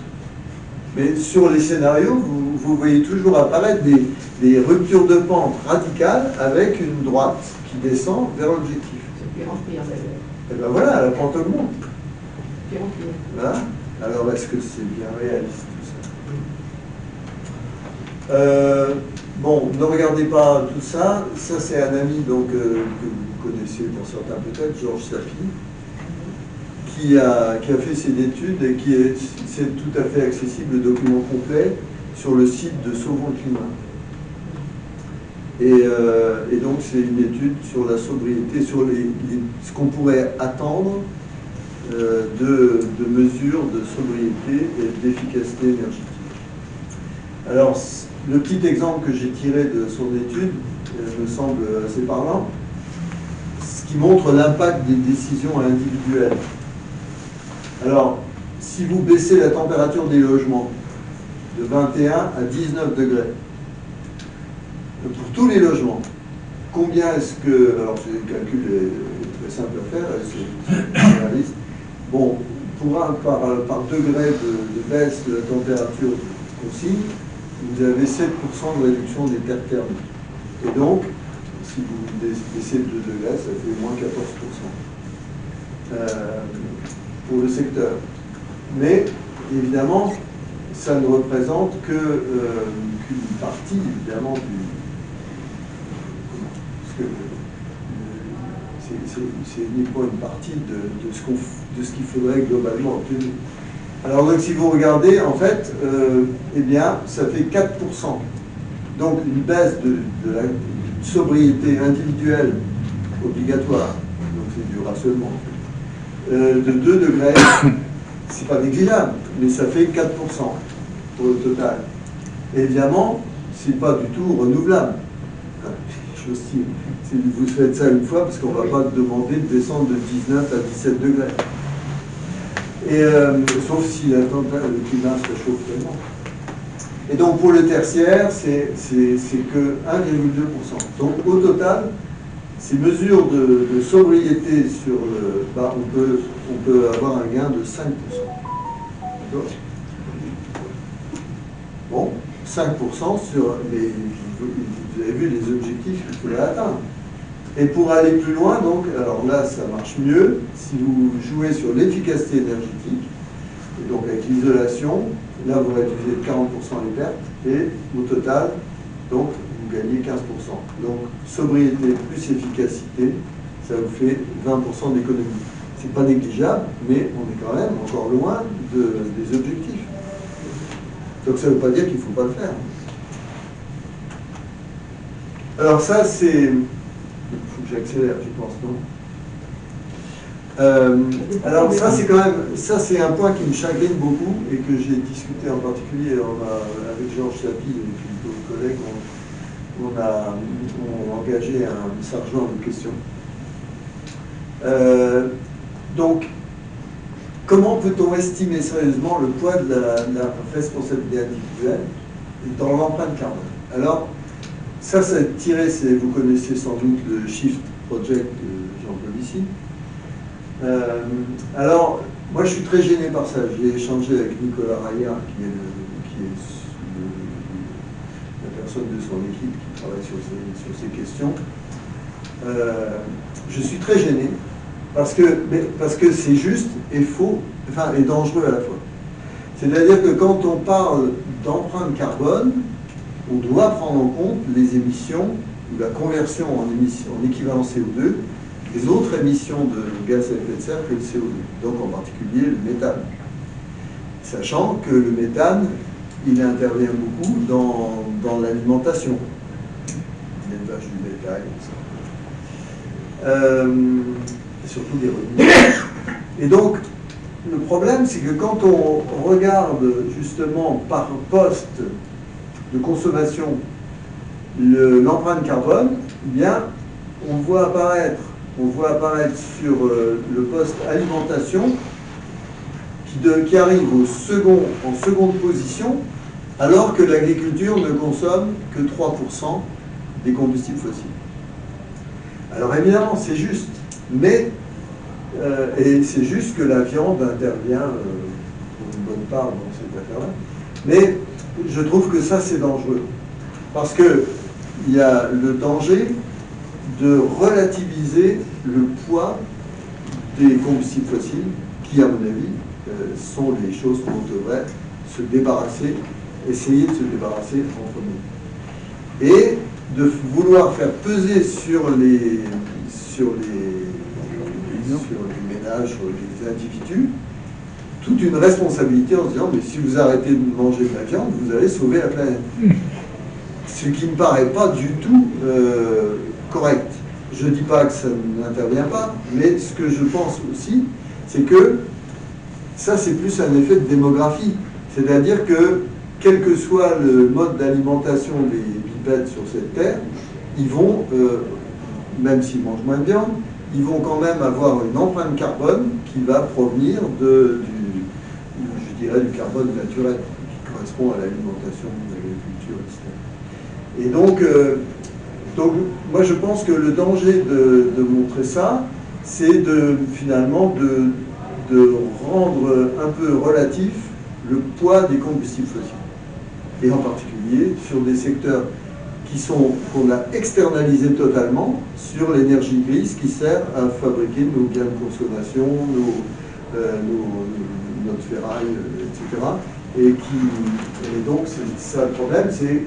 Speaker 1: Mais sur les scénarios, vous voyez toujours apparaître des ruptures de pente radicales avec une droite qui descend vers l'objectif.
Speaker 2: C'est pire en pire d'ailleurs.
Speaker 1: Et bien voilà, la pente augmente.
Speaker 2: Pire en pire.
Speaker 1: Voilà. Alors est-ce que c'est bien réaliste tout ça? Bon, ne regardez pas tout ça. Ça c'est un ami donc, que vous connaissez pour certains peut-être, Georges Safi, qui a fait ses études et c'est tout à fait accessible, le document complet, sur le site de Sauvons le climat. Et donc c'est une étude sur la sobriété, sur ce qu'on pourrait attendre de mesures de sobriété et d'efficacité énergétique. Alors, le petit exemple que j'ai tiré de son étude me semble assez parlant, ce qui montre l'impact des décisions individuelles. Alors, si vous baissez la température des logements de 21 à 19 degrés, pour tous les logements, combien est-ce que... Alors, le calcul est très simple à faire, c'est réaliste. Bon, par degré de baisse de la température consigne, vous avez 7% de réduction des pertes thermiques. Et donc, si vous baissez de 2 degrés, ça fait moins 14% pour le secteur. Mais, évidemment, ça ne représente qu'une partie, évidemment, c'est uniquement une partie de ce qu'il faudrait globalement obtenir. Alors donc si vous regardez, en fait, eh bien, ça fait 4%. Donc une baisse de la sobriété individuelle obligatoire, donc c'est du rationnement, de 2 degrés, c'est pas négligeable, mais ça fait 4% pour le total. Et évidemment, c'est pas du tout renouvelable. Vous faites ça une fois parce qu'on ne va pas demander de descendre de 19 à 17 degrés. Sauf si le climat se réchauffe tellement. Et donc pour le tertiaire, c'est que 1,2%. Donc au total, ces mesures de sobriété sur le bas, on peut avoir un gain de 5%. D'accord ? Bon, 5% sur les. Vous avez vu les objectifs qu'il faudrait atteindre. Et pour aller plus loin, donc, alors là, ça marche mieux si vous jouez sur l'efficacité énergétique, et donc avec l'isolation, là, vous réduisez de 40% les pertes, et au total, donc, vous gagnez 15%. Donc, sobriété plus efficacité, ça vous fait 20% d'économie. C'est pas négligeable, mais on est quand même encore loin des objectifs. Donc, ça ne veut pas dire qu'il ne faut pas le faire. Alors ça, c'est... Il faut que j'accélère, je pense, non? Alors ça, c'est quand même... Ça, c'est un point qui me chagrine beaucoup et que j'ai discuté en particulier avec Georges Chapi et puis d'autres collègues. On a engagé un sergent de questions. Donc, comment peut-on estimer sérieusement le poids de la responsabilité individuelle dans l'empreinte carbone? Alors, ça c'est tiré, vous connaissez sans doute le Shift Project de Jean Covici. Alors, moi je suis très gêné par ça. J'ai échangé avec Nicolas Raillard, qui est la personne de son équipe qui travaille sur ces questions. Je suis très gêné parce que c'est juste et faux, enfin, et dangereux à la fois. C'est-à-dire que quand on parle d'empreinte carbone, on doit prendre en compte les émissions ou la conversion en équivalent CO2 des autres émissions de gaz à effet de serre que le CO2, donc en particulier le méthane. Sachant que le méthane, il intervient beaucoup dans l'alimentation, l'élevage du bétail, et surtout des revenus. Et donc, le problème, c'est que quand on regarde justement par poste de consommation l'empreinte carbone, eh bien, on voit apparaître sur le poste alimentation qui arrive en seconde position, alors que l'agriculture ne consomme que 3% des combustibles fossiles. Alors évidemment, c'est juste, mais et c'est juste que la viande intervient pour une bonne part dans cette affaire-là. Mais je trouve que ça, c'est dangereux. Parce qu'il y a le danger de relativiser le poids des combustibles fossiles, qui, à mon avis, sont les choses dont on devrait se débarrasser, essayer de se débarrasser en premier. Et de vouloir faire peser sur les ménages, sur les individus, toute une responsabilité en se disant, mais si vous arrêtez de manger de la viande, vous allez sauver la planète. Ce qui ne me paraît pas du tout correct. Je ne dis pas que ça n'intervient pas, mais ce que je pense aussi, c'est que ça, c'est plus un effet de démographie. C'est-à-dire que, quel que soit le mode d'alimentation des bipèdes sur cette terre, ils vont, même s'ils mangent moins de viande, ils vont quand même avoir une empreinte carbone qui va provenir je dirais, du carbone naturel, qui correspond à l'alimentation, à l'agriculture, etc. Et donc, moi je pense que le danger de montrer ça, c'est finalement de rendre un peu relatif le poids des combustibles fossiles. Et en particulier sur des secteurs qu'on a externalisés totalement sur l'énergie grise qui sert à fabriquer nos biens de consommation, notre ferraille, etc. Et donc, c'est ça le problème, c'est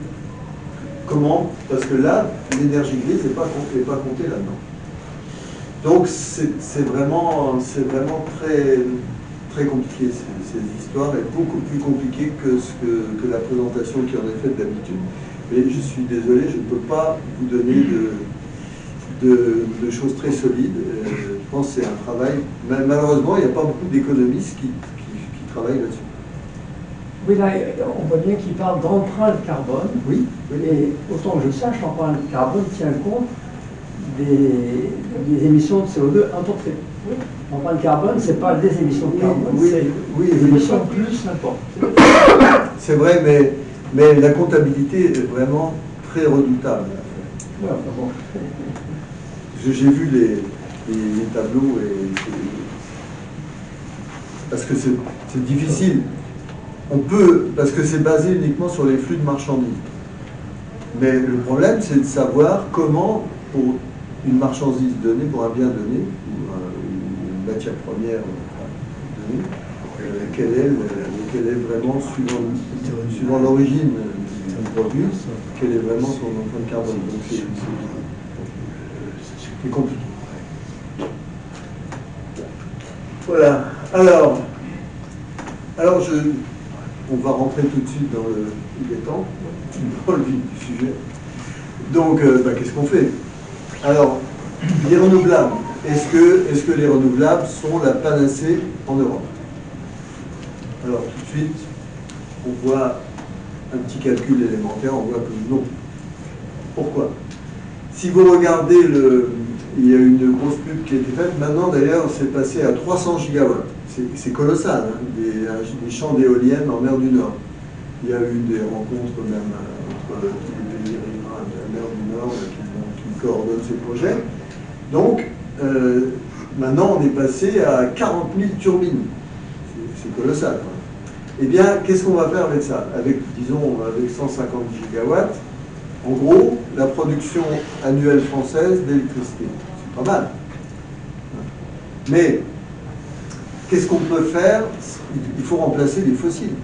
Speaker 1: comment, parce que là, l'énergie grise n'est pas comptée là-dedans. Donc, c'est vraiment très, très compliqué, ces histoires, et beaucoup plus compliqué que la présentation qui en est faite d'habitude. Mais je suis désolé, je ne peux pas vous donner de choses très solides. Je pense que c'est un travail. Malheureusement, il n'y a pas beaucoup d'économistes qui travaillent là-dessus.
Speaker 2: Oui, là, on voit bien qu'il parle d'empreinte carbone.
Speaker 1: Oui.
Speaker 2: Et autant que je sache, l'empreinte carbone tient compte des émissions de CO2 importées.
Speaker 7: L'empreinte carbone, c'est pas des émissions de carbone,
Speaker 1: Oui,
Speaker 7: c'est
Speaker 1: oui,
Speaker 7: des
Speaker 1: oui.
Speaker 7: émissions plus n'importe.
Speaker 1: C'est vrai, mais la comptabilité est vraiment très redoutable.
Speaker 7: Ouais, enfin bon.
Speaker 1: Parce que j'ai vu les tableaux parce que c'est difficile. On peut, parce que c'est basé uniquement sur les flux de marchandises. Mais le problème, c'est de savoir comment, pour une marchandise donnée, pour un bien donné, ou une matière première donnée, quelle est vraiment, suivant l'origine du produit, quelle est vraiment son empreinte carbone. Donc c'est compliqué. Voilà. Alors on va rentrer tout de suite dans il est temps, dans le vif du sujet. Donc, qu'est-ce qu'on fait? Alors, les renouvelables. Est-ce que les renouvelables sont la panacée en Europe? Alors, tout de suite, on voit un petit calcul élémentaire, on voit que non. Pourquoi? Si vous regardez il y a une grosse pub qui a été faite, maintenant d'ailleurs c'est passé à 300 gigawatts. C'est colossal, hein, des champs d'éoliennes en mer du Nord. Il y a eu des rencontres même entre tous les pays riverains de la mer du Nord qui coordonnent ces projets. Donc, maintenant on est passé à 40 000 turbines. C'est colossal. Quoi. Eh bien, qu'est-ce qu'on va faire avec ça? Disons, avec 150 gigawatts, en gros, la production annuelle française d'électricité. C'est pas mal. Mais, qu'est-ce qu'on peut faire? Il faut remplacer les fossiles.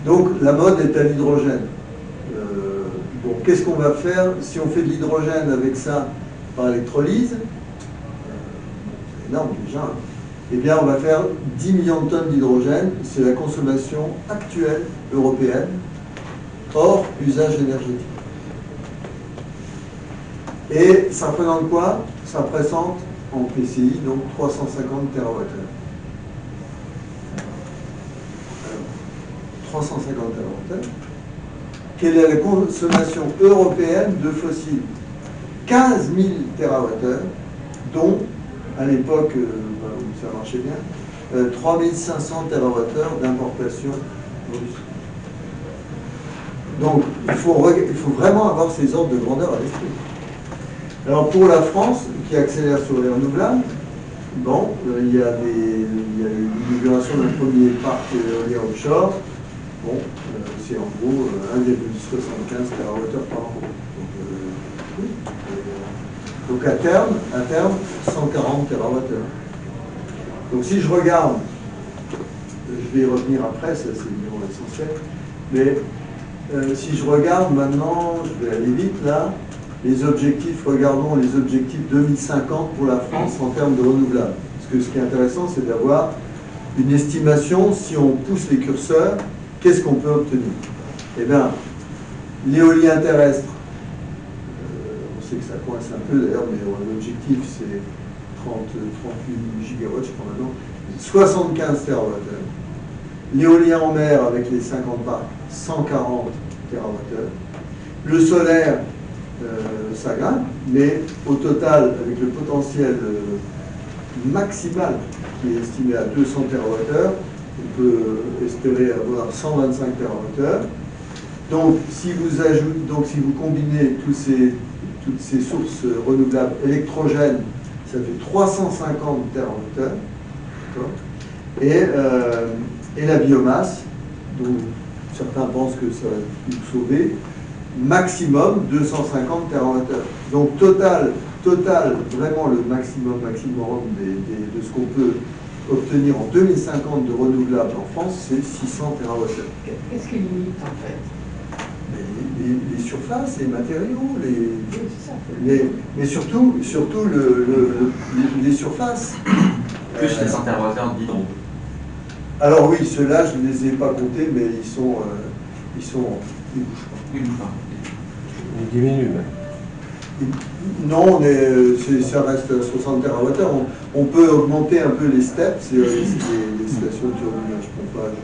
Speaker 1: Donc, la mode est à l'hydrogène. Donc, qu'est-ce qu'on va faire si on fait de l'hydrogène avec ça par électrolyse? C'est énorme déjà. Hein. Eh bien, on va faire 10 millions de tonnes d'hydrogène. C'est la consommation actuelle européenne, hors usage énergétique. Et ça représente quoi? Ça représente en PCI, donc 350 TWh. 350 TWh. Quelle est la consommation européenne de fossiles? 15 000 TWh, dont, à l'époque où ça marchait bien, 3500 TWh d'importation russe. Donc, il faut vraiment avoir ces ordres de grandeur à l'esprit. Alors, pour la France, qui accélère sur les renouvelables, bon, il y a l'inauguration d'un premier parc éolien offshore. Bon, c'est en gros 1,75 TWh par an. Donc, à terme, 140 TWh. Donc, si je regarde, je vais y revenir après, ça c'est évidemment essentiel, mais si je regarde maintenant, je vais aller vite là, les objectifs, regardons les objectifs 2050 pour la France en termes de renouvelables. Parce que ce qui est intéressant, c'est d'avoir une estimation, si on pousse les curseurs, qu'est-ce qu'on peut obtenir? Eh bien, l'éolien terrestre, on sait que ça coince un peu d'ailleurs, mais l'objectif c'est 38 gigawatts, je crois maintenant, 75 TWh. L'éolien en mer avec les 50 parcs, 140 TWh. Le solaire, ça grimpe, mais au total, avec le potentiel maximal qui est estimé à 200 TWh, on peut espérer avoir 125 TWh. Donc, si vous combinez toutes ces sources renouvelables électrogènes, ça fait 350 TWh. Et la biomasse, dont certains pensent que ça va nous sauver, maximum 250 TWh. Donc total, vraiment le maximum de ce qu'on peut obtenir en 2050 de renouvelables en France, c'est 600 TWh.
Speaker 2: Qu'est-ce qui limite en fait?
Speaker 1: Les surfaces, les matériaux, mais surtout les surfaces.
Speaker 8: Plus les interrogatoires d'hydro.
Speaker 1: Alors oui, ceux-là, je ne les ai pas comptés, mais ils sont
Speaker 5: Il diminue.
Speaker 1: non, ça reste à 60 TWh. On peut augmenter un peu les steps, c'est les stations de turbinage pompage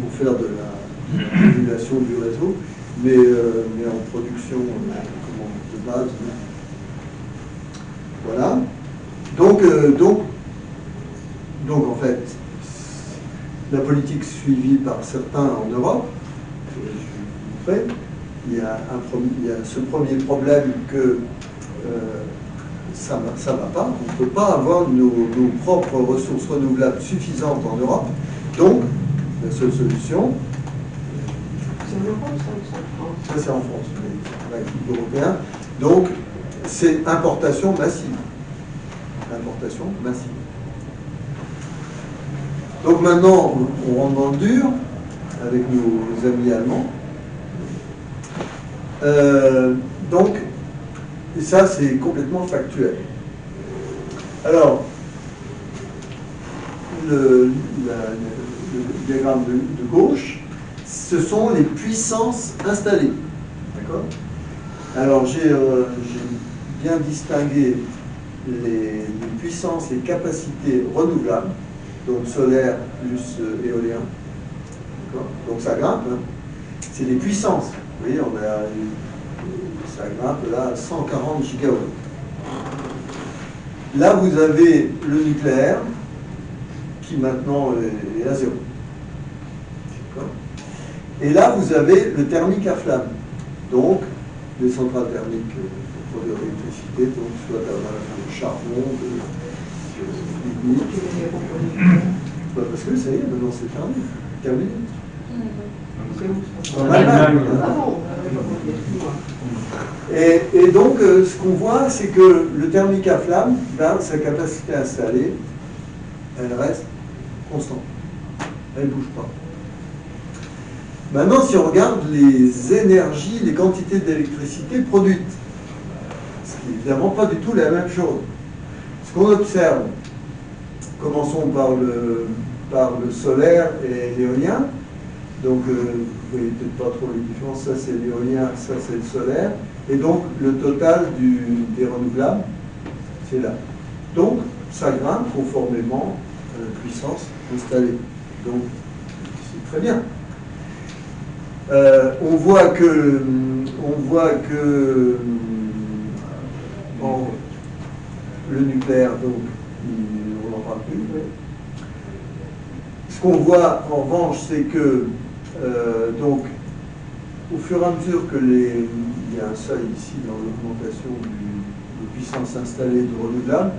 Speaker 1: pour faire de la régulation du réseau, mais en production de base. Voilà. Donc en fait, la politique suivie par certains en Europe, je vous ferai, il y a ce premier problème que ça ne va pas. On ne peut pas avoir nos propres ressources renouvelables suffisantes en Europe. Donc, la seule solution,
Speaker 2: C'est en Europe, ça, ou c'est en France?
Speaker 1: ça c'est en France, mais avec européen, donc c'est importation massive. Importation massive. Donc maintenant, on rentre dans le dur avec nos amis allemands. Donc, et ça c'est complètement factuel. Alors, le diagramme de gauche, ce sont les puissances installées. D'accord? Alors, j'ai bien distingué les puissances, les capacités renouvelables, donc solaire plus éolien. D'accord? Donc ça grimpe, hein. C'est les puissances. Vous voyez, ça grimpe là à 140 gigawatts. Là, vous avez le nucléaire qui maintenant est à 0. Et là, vous avez le thermique à flamme. Donc, les centrales thermiques pour produire de l'électricité, donc soit de charbon, de lignite. Parce que ça y est, maintenant c'est terminé. En Allemagne.
Speaker 2: Ah bon?
Speaker 1: Et donc, ce qu'on voit, c'est que le thermique à flamme, ben, sa capacité installée, elle reste constante. Elle ne bouge pas. Maintenant, si on regarde les énergies, les quantités d'électricité produites, ce qui n'est évidemment pas du tout la même chose. Ce qu'on observe, commençons par le solaire et l'éolien. Donc, vous voyez peut-être pas trop les différences, ça c'est l'éolien, ça c'est le solaire. Et donc, le total des renouvelables, c'est là. Donc, ça grimpe conformément à la puissance installée. Donc, c'est très bien. On voit que bon, le nucléaire, donc, on n'en parle plus. Oui. Ce qu'on voit en revanche, c'est que donc, au fur et à mesure que il y a un seuil ici dans l'augmentation de puissance installée de renouvelables,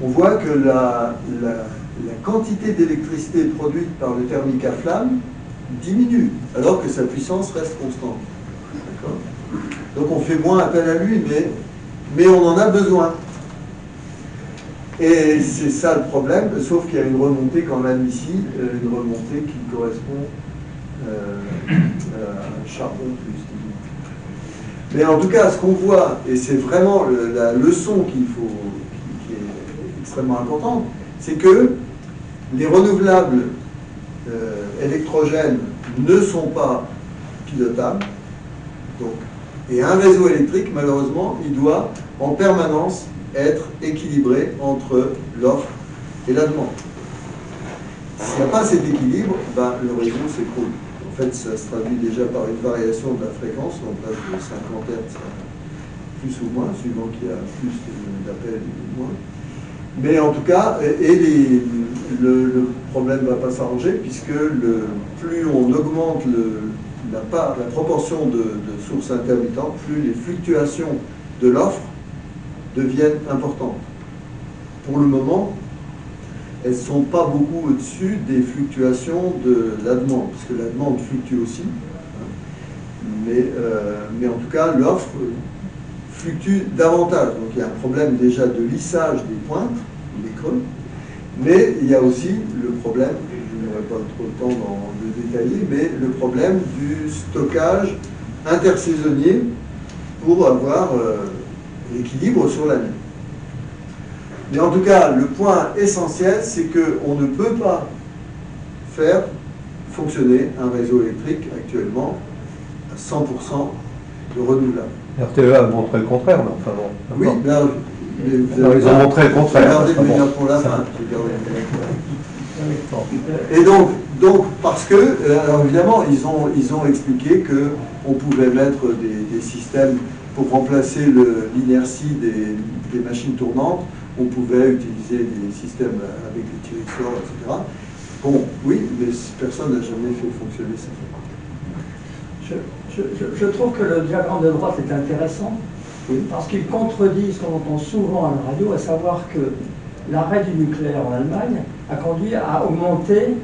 Speaker 1: on voit que la quantité d'électricité produite par le thermique à flamme diminue, alors que sa puissance reste constante. D'accord ? Donc on fait moins appel à lui, mais on en a besoin. Et c'est ça le problème, sauf qu'il y a une remontée quand même ici, une remontée qui correspond à un charbon plus. Mais en tout cas, ce qu'on voit, et c'est vraiment la leçon qui est extrêmement importante, c'est que les renouvelables électrogènes ne sont pas pilotables. Donc, et un réseau électrique, malheureusement, il doit en permanence être équilibré entre l'offre et la demande. S'il n'y a pas cet équilibre, ben, le réseau s'écroule. En fait, ça se traduit déjà par une variation de la fréquence, on passe de 50 Hz à plus ou moins, suivant qu'il y a plus d'appels ou moins. Mais en tout cas, le problème ne va pas s'arranger, puisque plus on augmente la proportion de sources intermittentes, plus les fluctuations de l'offre deviennent importantes. Pour le moment, elles ne sont pas beaucoup au-dessus des fluctuations de la demande, parce que la demande fluctue aussi. Mais en tout cas, l'offre fluctue davantage. Donc il y a un problème déjà de lissage des pointes, des creux, mais il y a aussi le problème, je n'aurai pas trop le temps de détailler, mais le problème du stockage intersaisonnier pour avoir l'équilibre sur l'année. Mais en tout cas, le point essentiel, c'est qu'on ne peut pas faire fonctionner un réseau électrique actuellement à 100% de renouvelables.
Speaker 5: RTE a montré le contraire, mais enfin bon.
Speaker 1: Oui, là,
Speaker 5: non, ils ont montré le contraire.
Speaker 1: Regardez le meilleur pour la fin. Et donc, parce que, alors évidemment, ils ont expliqué qu'on pouvait mettre des systèmes pour remplacer l'inertie des machines tournantes on pouvait utiliser des systèmes avec des tirés-sorts, etc. Bon, oui, mais personne n'a jamais fait fonctionner ça.
Speaker 7: Je trouve que le diagramme de droite est intéressant,
Speaker 1: Oui.
Speaker 7: parce qu'il contredit ce qu'on entend souvent à la radio, à savoir que l'arrêt du nucléaire en Allemagne a conduit à augmenter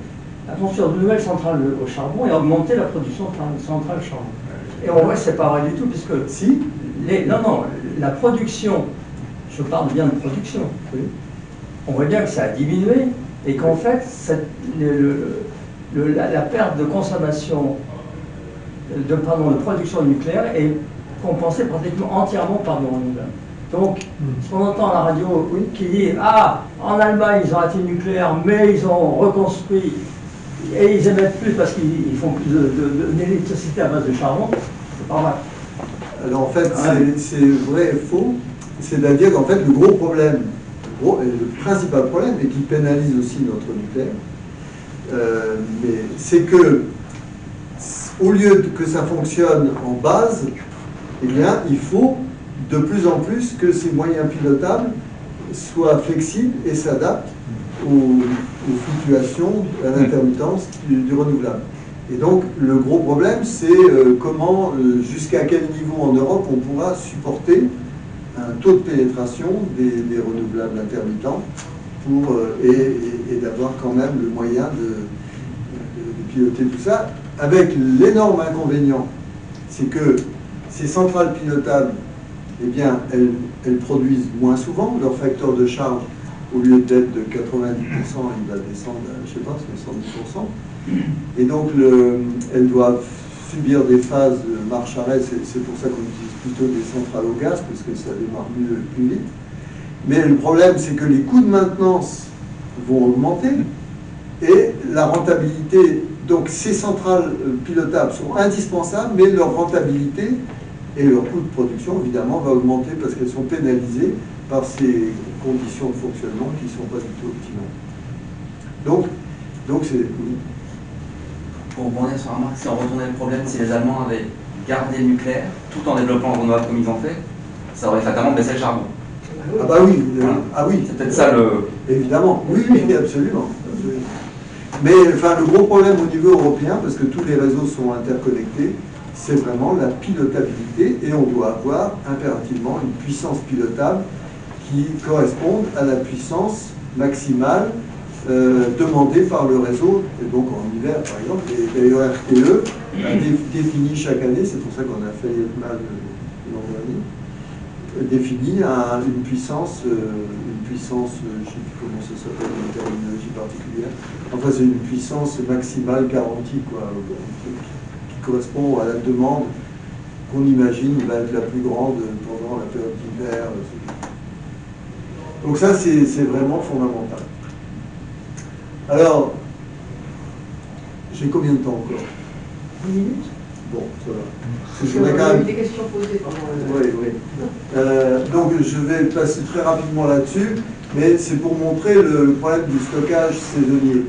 Speaker 7: la construction de nouvelles centrales au charbon et à augmenter la production de centrales charbon. Et on voit que ce n'est pas vrai du tout, puisque
Speaker 1: Si,
Speaker 7: la production, je parle bien de production,
Speaker 1: oui.
Speaker 7: on voit bien que ça a diminué et qu'en fait, la perte de consommation, de production nucléaire est compensée pratiquement entièrement par du renouvelable. Donc, ce qu'on entend à la radio, qui dit « Ah, en Allemagne, ils ont arrêté le nucléaire, mais ils ont reconstruit et ils émettent plus parce qu'ils font plus d'électricité à base de charbon », c'est pas vrai.
Speaker 1: Alors en fait, c'est vrai et faux. C'est-à-dire qu'en fait, le gros problème, le principal problème, et qui pénalise aussi notre nucléaire, mais c'est que, au lieu que ça fonctionne en base, eh bien, il faut de plus en plus que ces moyens pilotables soient flexibles et s'adaptent aux fluctuations, à l'intermittence du renouvelable. Et donc, le gros problème, c'est comment, jusqu'à quel niveau en Europe on pourra supporter un taux de pénétration des renouvelables intermittents et d'avoir quand même le moyen de piloter tout ça, avec l'énorme inconvénient, c'est que ces centrales pilotables, eh bien, elles produisent moins souvent. Leur facteur de charge, au lieu d'être de 90%, il va descendre à, je ne sais pas, 70%. Et donc, elles doivent subir des phases de marche-arrêt. C'est pour ça qu'on utilise plutôt des centrales au gaz, parce que ça démarre mieux plus vite. Mais le problème, c'est que les coûts de maintenance vont augmenter et la rentabilité. Donc, ces centrales pilotables sont indispensables, mais leur rentabilité et leur coût de production, évidemment, va augmenter parce qu'elles sont pénalisées par ces conditions de fonctionnement qui ne sont pas du tout optimales. Donc c'est... Oui.
Speaker 8: Pour rebondir sur la remarque, si on retournait le problème, si les Allemands avaient gardé le nucléaire, tout en développant le renouvelable comme ils ont fait, ça aurait fatalement baissé le charbon.
Speaker 1: Ah bah oui, ah oui.
Speaker 8: C'est peut-être ça le...
Speaker 1: Évidemment, oui, absolument. Mais enfin, le gros problème au niveau européen, parce que tous les réseaux sont interconnectés, c'est vraiment la pilotabilité, et on doit avoir impérativement une puissance pilotable qui corresponde à la puissance maximale demandée par le réseau, et donc en hiver par exemple. Et d'ailleurs RTE a défini chaque année, c'est pour ça qu'on a failli être mal l'an dernier, définit une puissance, je ne sais plus comment ça s'appelle, une terminologie particulière, enfin c'est une puissance maximale garantie, quoi, qui correspond à la demande qu'on imagine va être la plus grande pendant la période d'hiver. Donc ça, c'est vraiment fondamental. Alors, j'ai combien de temps encore?
Speaker 2: 10 minutes.
Speaker 1: Bon, ça va.
Speaker 2: Parce
Speaker 1: Je voudrais quand
Speaker 2: qu'on a eu
Speaker 1: même...
Speaker 2: des questions posées pendant
Speaker 1: Oui, oui. Donc je vais passer très rapidement là-dessus, mais c'est pour montrer le problème du stockage saisonnier.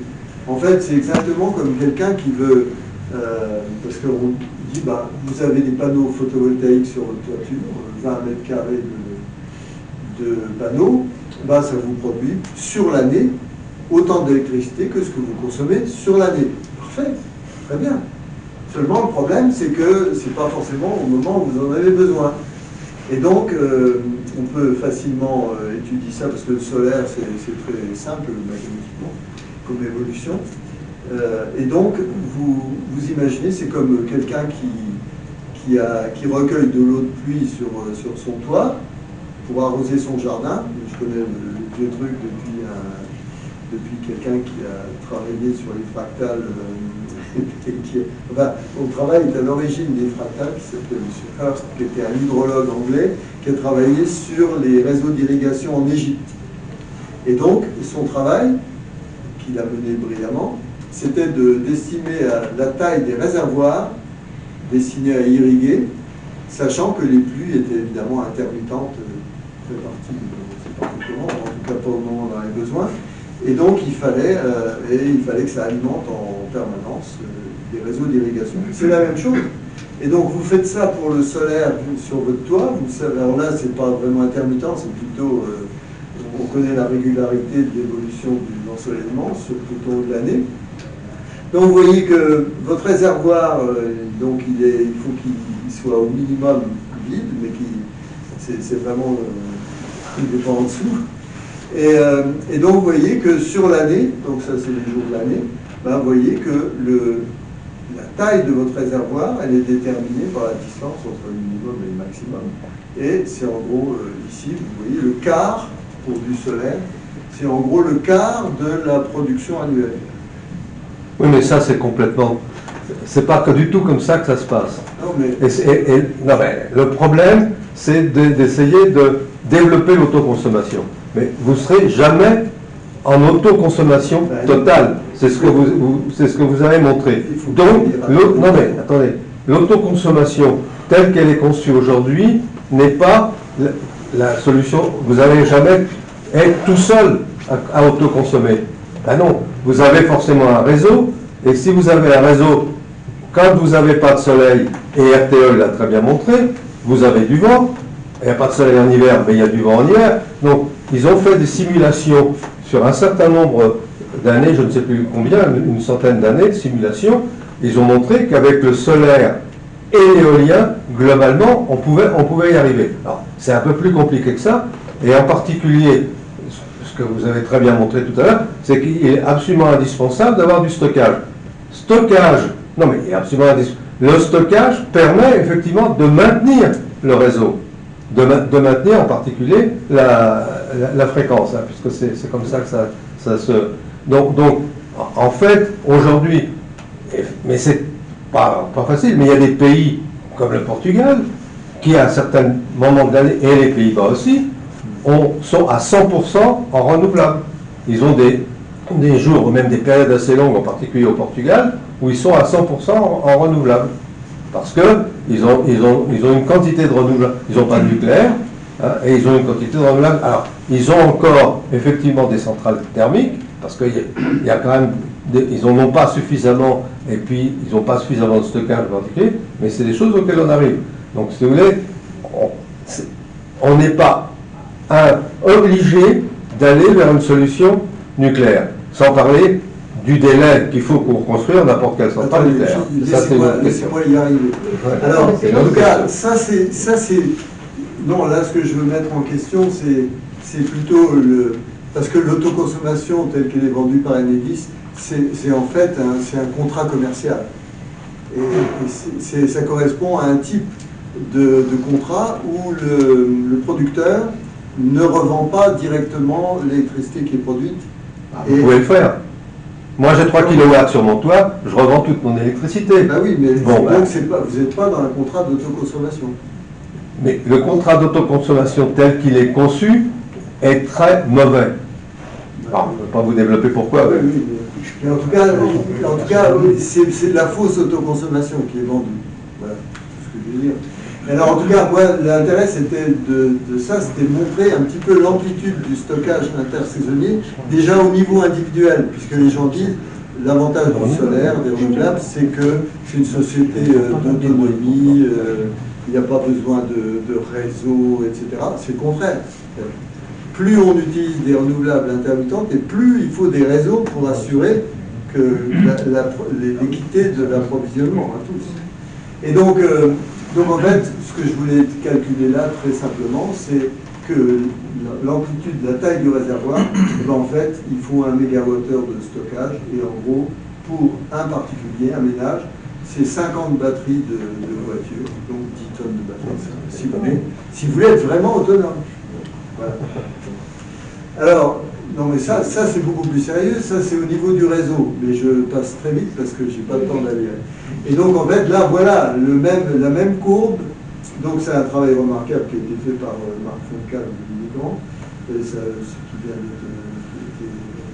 Speaker 1: En fait, c'est exactement comme quelqu'un qui veut... parce qu'on dit, bah, vous avez des panneaux photovoltaïques sur votre toiture, 20 mètres carrés de panneaux, bah, ça vous produit sur l'année autant d'électricité que ce que vous consommez sur l'année. Parfait, très bien. Seulement, le problème, c'est que ce n'est pas forcément au moment où vous en avez besoin. Et donc, on peut facilement étudier ça, parce que le solaire, c'est très simple mathématiquement comme évolution. Et donc, vous imaginez, c'est comme quelqu'un qui recueille de l'eau de pluie sur son toit pour arroser son jardin. Je connais le vieux truc depuis quelqu'un qui a travaillé sur les fractales. Mon travail est à l'origine des fractales, qui s'appelait M. Hurst, qui était un hydrologue anglais, qui a travaillé sur les réseaux d'irrigation en Égypte. Et donc, son travail, qu'il a mené brillamment, c'était d'estimer la taille des réservoirs destinés à irriguer, sachant que les pluies étaient évidemment intermittentes, fait partie, on ne sait pas comment, en tout cas pas au moment où on en avait besoin. Et donc il fallait que ça alimente en permanence des réseaux d'irrigation. C'est la même chose. Et donc vous faites ça pour le solaire sur votre toit. Alors là, c'est pas vraiment intermittent, c'est plutôt on connaît la régularité de l'évolution de l'ensoleillement tout au long de l'année. Donc vous voyez que votre réservoir, donc il faut qu'il soit au minimum vide, mais c'est vraiment, il n'est pas en dessous. Et donc vous voyez que sur l'année, donc ça c'est les jours de l'année, ben, vous voyez que la taille de votre réservoir, elle est déterminée par la distance entre le minimum et le maximum. Et c'est en gros, ici, vous voyez, le quart pour du solaire, c'est en gros le quart de la production annuelle.
Speaker 5: Oui, mais ça, c'est complètement... C'est pas que du tout comme ça que ça se passe.
Speaker 1: Non, mais...
Speaker 5: Non, mais le problème, c'est d'essayer de développer l'autoconsommation. Mais vous ne serez jamais en autoconsommation totale. C'est ce que vous avez montré. Donc, non mais, attendez, l'autoconsommation telle qu'elle est conçue aujourd'hui n'est pas la solution. Vous n'allez jamais être tout seul à autoconsommer. Ben non, vous avez forcément un réseau, et si vous avez un réseau, quand vous n'avez pas de soleil, et RTE l'a très bien montré, vous avez du vent. Il n'y a pas de soleil en hiver, mais il y a du vent en hiver. Donc, ils ont fait des simulations sur un certain nombre d'années, je ne sais plus combien, une centaine d'années de simulations. Ils ont montré qu'avec le solaire et l'éolien, globalement, on pouvait y arriver. Alors, c'est un peu plus compliqué que ça, et en particulier, ce que vous avez très bien montré tout à l'heure, c'est qu'il est absolument indispensable d'avoir du stockage. Non mais il est absolument indispensable. Le stockage permet effectivement de maintenir le réseau, de maintenir en particulier la fréquence, hein, puisque c'est comme ça que ça se... Donc, en fait, aujourd'hui, mais c'est pas facile, mais il y a des pays comme le Portugal, qui à un certain moment de l'année, et les Pays-Bas aussi, sont à 100% en renouvelable. Ils ont des jours, ou même des périodes assez longues, en particulier au Portugal, où ils sont à 100% en renouvelable. Parce qu'ils ont une quantité de renouvelable. Ils n'ont pas de nucléaire, hein, et ils ont une quantité de renouvelable. Alors, ils ont encore, effectivement, des centrales thermiques, parce qu'il y a quand même... ils n'en ont pas suffisamment, et puis ils n'ont pas suffisamment de stockage en particulier, mais c'est des choses auxquelles on arrive. Donc, si vous voulez, on n'est pas obligé d'aller vers une solution nucléaire, sans parler du délai qu'il faut pour construire n'importe quelle centrale nucléaire.
Speaker 1: Laissez-moi y arriver.
Speaker 5: Ouais.
Speaker 1: Alors, en tout cas, ça c'est... Non, là, ce que je veux mettre en question, c'est plutôt parce que l'autoconsommation telle qu'elle est vendue par Enedis, c'est en fait c'est un contrat commercial. Et ça correspond à un type de contrat où le producteur ne revend pas directement l'électricité qui est produite.
Speaker 5: Vous pouvez le faire. Moi, j'ai 3 kW sur mon toit, je revends toute mon électricité.
Speaker 1: Ben oui, mais
Speaker 5: bon,
Speaker 1: donc vous n'êtes pas dans un contrat d'autoconsommation.
Speaker 5: Mais le contrat d'autoconsommation tel qu'il est conçu est très mauvais. Alors, je ne vais pas vous développer pourquoi.
Speaker 1: Oui, mais en tout cas c'est de la fausse autoconsommation qui est vendue. Voilà, c'est ce que je veux dire. Alors en tout cas, moi, l'intérêt c'était de ça, c'était de montrer un petit peu l'amplitude du stockage intersaisonnier, déjà au niveau individuel, puisque les gens disent l'avantage du solaire, des renouvelables, c'est que c'est une société d'autonomie, il n'y a pas besoin de réseau, etc. C'est le contraire. Plus on utilise des renouvelables intermittentes, et plus il faut des réseaux pour assurer que l'équité de l'approvisionnement à tous. Et donc en fait, ce que je voulais calculer là, très simplement, c'est que l'amplitude, la taille du réservoir, en fait, il faut 1 MWh de stockage, et en gros, pour un particulier, un ménage, c'est 50 batteries de voiture, donc 10 tonnes de batteries, si vous voulez être vraiment autonome. Voilà. Alors, non mais ça c'est beaucoup plus sérieux, ça c'est au niveau du réseau, mais je passe très vite parce que j'ai pas le temps d'aller. Et donc en fait là voilà la même courbe, donc c'est un travail remarquable qui a été fait par Marc Foncal de l'Unigrand, ce qui vient d'être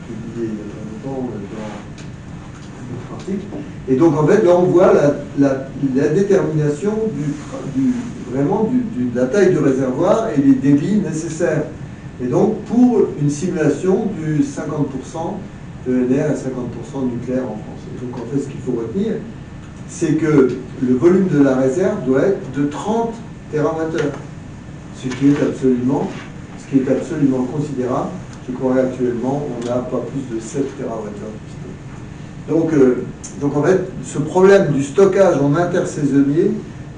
Speaker 1: publié il y a longtemps dans notre article. Et donc en fait là on voit la détermination de la taille du réservoir et les débits nécessaires. Et donc, pour une simulation du 50% ENR et 50% nucléaire en France. Et donc, en fait, ce qu'il faut retenir, c'est que le volume de la réserve doit être de 30 TWh, ce qui est absolument considérable je crois qu'actuellement, on n'a pas plus de 7 TWh. Donc en fait, ce problème du stockage en intersaisonnier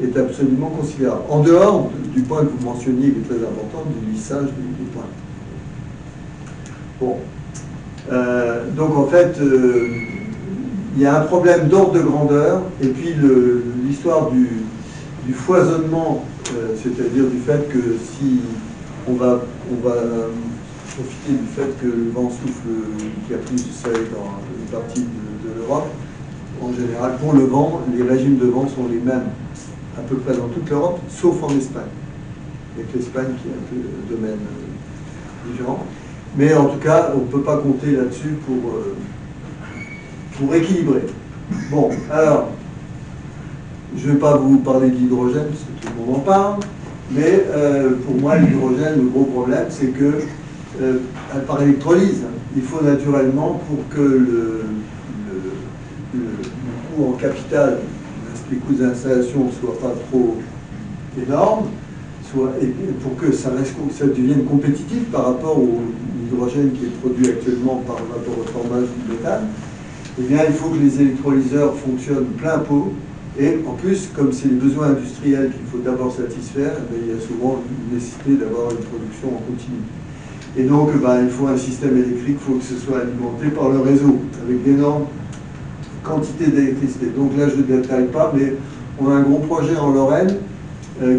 Speaker 1: est absolument considérable. En dehors du point que vous mentionniez, qui est très important, du lissage des points. Bon. Donc en fait, il y a un problème d'ordre de grandeur, et puis l'histoire du foisonnement, c'est-à-dire du fait que si on va profiter du fait que le vent souffle, qu'il y a plus de soleil dans une partie de l'Europe, en général, pour le vent, les régimes de vent sont les mêmes à peu près dans toute l'Europe, sauf en Espagne. Avec l'Espagne qui est un peu un domaine différent. Mais en tout cas, on ne peut pas compter là-dessus pour équilibrer. Bon, alors, je ne vais pas vous parler de l'hydrogène, parce que tout le monde en parle, mais pour moi, l'hydrogène, le gros problème, c'est que, par électrolyse, il faut naturellement, pour que le coût en capital, les coûts d'installation ne soient pas trop énormes, et pour que ça devienne compétitif par rapport au hydrogène qui est produit actuellement par vaporoformage du méthane, eh bien, il faut que les électrolyseurs fonctionnent plein pot. Et en plus, comme c'est les besoins industriels qu'il faut d'abord satisfaire, il y a souvent une nécessité d'avoir une production en continu. Et donc, il faut un système électrique, il faut que ce soit alimenté par le réseau, avec d'énormes quantités d'électricité. Donc là, je ne détaille pas, mais on a un gros projet en Lorraine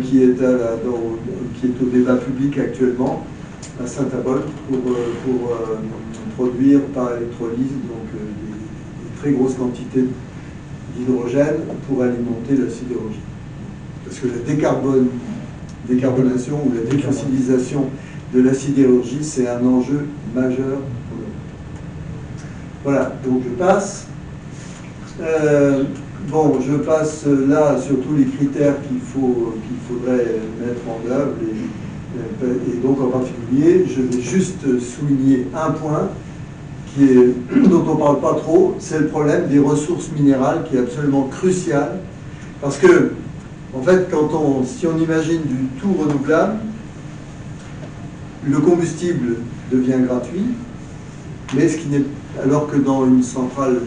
Speaker 1: qui est au débat public actuellement, à Saint-Avold, pour produire par électrolyse donc, des très grosses quantités d'hydrogène pour alimenter la sidérurgie. Parce que la décarbonation ou la défossilisation de la sidérurgie, c'est un enjeu majeur. Voilà, donc je passe. Je passe là sur tous les critères qu'il faudrait mettre en œuvre. Et donc en particulier, je vais juste souligner un point dont on ne parle pas trop, c'est le problème des ressources minérales qui est absolument crucial. Parce que, en fait, si on imagine du tout renouvelable, le combustible devient gratuit, mais alors que dans une centrale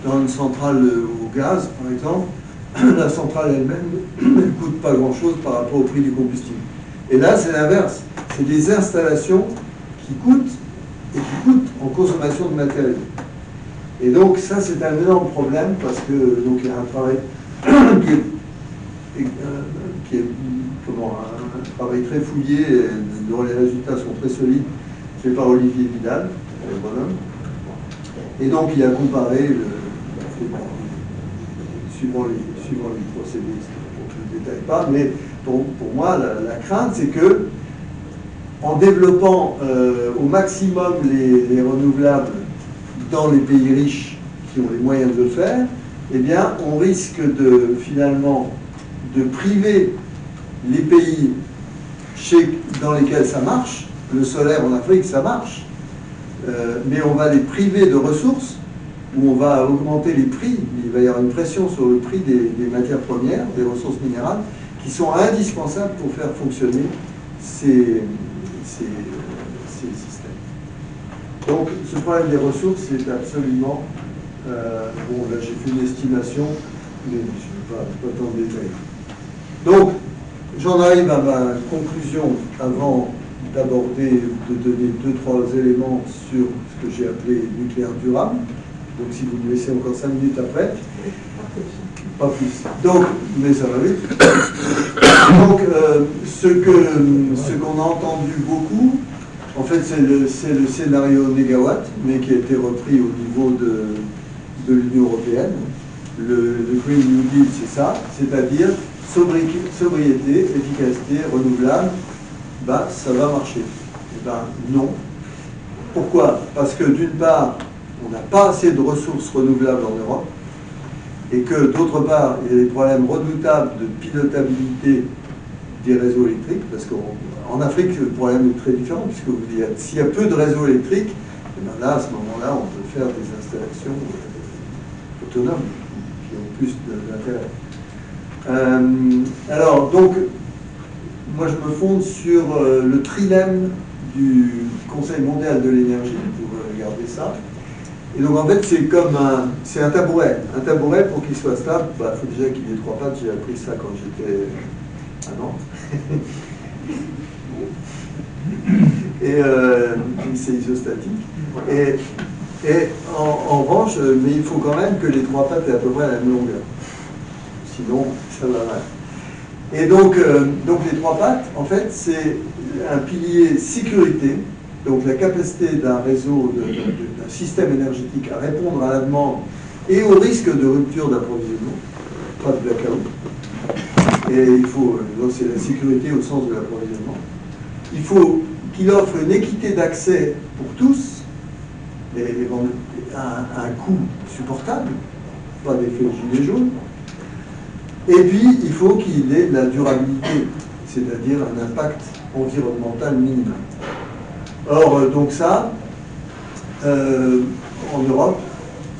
Speaker 1: au gaz, par exemple, la centrale elle-même ne coûte pas grand-chose par rapport au prix du combustible. Et là, c'est l'inverse. C'est des installations qui coûtent en consommation de matériaux. Et donc ça, c'est un énorme problème parce que donc il y a un travail un travail très fouillé dont les résultats sont très solides, fait par Olivier Vidal, le bonhomme. Et donc il a comparé suivant les procédés, je ne détaille pas, mais pour moi, la crainte, c'est que en développant au maximum les renouvelables dans les pays riches qui ont les moyens de le faire, eh bien, on risque finalement de priver les pays dans lesquels ça marche. Le solaire en Afrique, ça marche, mais on va les priver de ressources, où on va augmenter les prix. Il va y avoir une pression sur le prix des matières premières, des ressources minérales, qui sont indispensables pour faire fonctionner ces systèmes. Donc, ce problème des ressources, c'est absolument... là, j'ai fait une estimation, mais je ne vais pas dans le détail. Donc, j'en arrive à ma conclusion avant d'aborder, de donner 2-3 éléments sur ce que j'ai appelé nucléaire durable. Donc, si vous me laissez encore 5 minutes après... Pas plus. Donc, mais ça va vite. Donc, ce qu'on a entendu beaucoup, en fait, c'est le scénario négawatt, mais qui a été repris au niveau de l'Union européenne. Le Green New Deal, c'est ça, c'est-à-dire sobriété, efficacité, renouvelable, ça va marcher. Eh ben, non. Pourquoi? Parce que d'une part, on n'a pas assez de ressources renouvelables en Europe, et que d'autre part, il y a des problèmes redoutables de pilotabilité des réseaux électriques, parce qu'en Afrique, le problème est très différent, puisque s'il y a peu de réseaux électriques, là, à ce moment-là, on peut faire des installations autonomes, qui ont plus d'intérêt. Alors, donc, moi, je me fonde sur le trilemme du Conseil mondial de l'énergie, pour regarder ça. Et donc en fait, c'est un tabouret. Un tabouret, pour qu'il soit stable, il faut déjà qu'il ait 3 pattes. J'ai appris ça quand j'étais à Nantes. Et c'est isostatique. Et en revanche, mais il faut quand même que les 3 pattes aient à peu près la même longueur. Sinon, ça va mal. Et donc les 3 pattes, en fait, c'est un pilier sécurité, donc la capacité d'un réseau, d'un système énergétique à répondre à la demande et au risque de rupture d'approvisionnement, pas de blackout. Et il faut, donc c'est la sécurité au sens de l'approvisionnement. Il faut qu'il offre une équité d'accès pour tous, un coût supportable, pas d'effet gilet jaune. Et puis, il faut qu'il ait de la durabilité, c'est-à-dire un impact environnemental minimal. Or, donc ça, en Europe,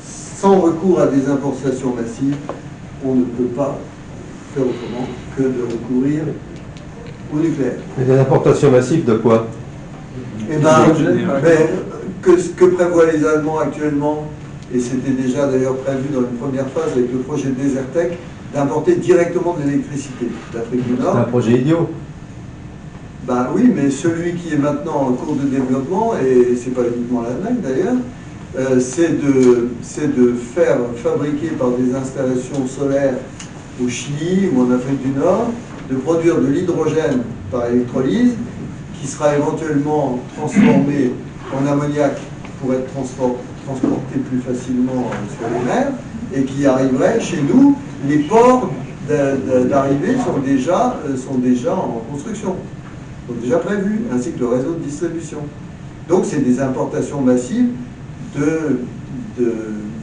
Speaker 1: sans recours à des importations massives, on ne peut pas faire autrement que de recourir au nucléaire.
Speaker 5: Mais des importations massives de quoi?
Speaker 1: Eh bien, ce que prévoient les Allemands actuellement, et c'était déjà d'ailleurs prévu dans une première phase avec le projet Desertec, d'importer directement de l'électricité d'Afrique du Nord.
Speaker 5: C'est un projet idiot.
Speaker 1: Ben oui, mais celui qui est maintenant en cours de développement, et c'est pas uniquement l'Allemagne d'ailleurs, c'est de faire fabriquer par des installations solaires au Chili ou en Afrique du Nord, de produire de l'hydrogène par électrolyse, qui sera éventuellement transformé en ammoniac pour être transporté plus facilement sur les mers, et qui arriverait chez nous. Les ports d'arrivée sont déjà en construction, sont déjà prévus, ainsi que le réseau de distribution. Donc c'est des importations massives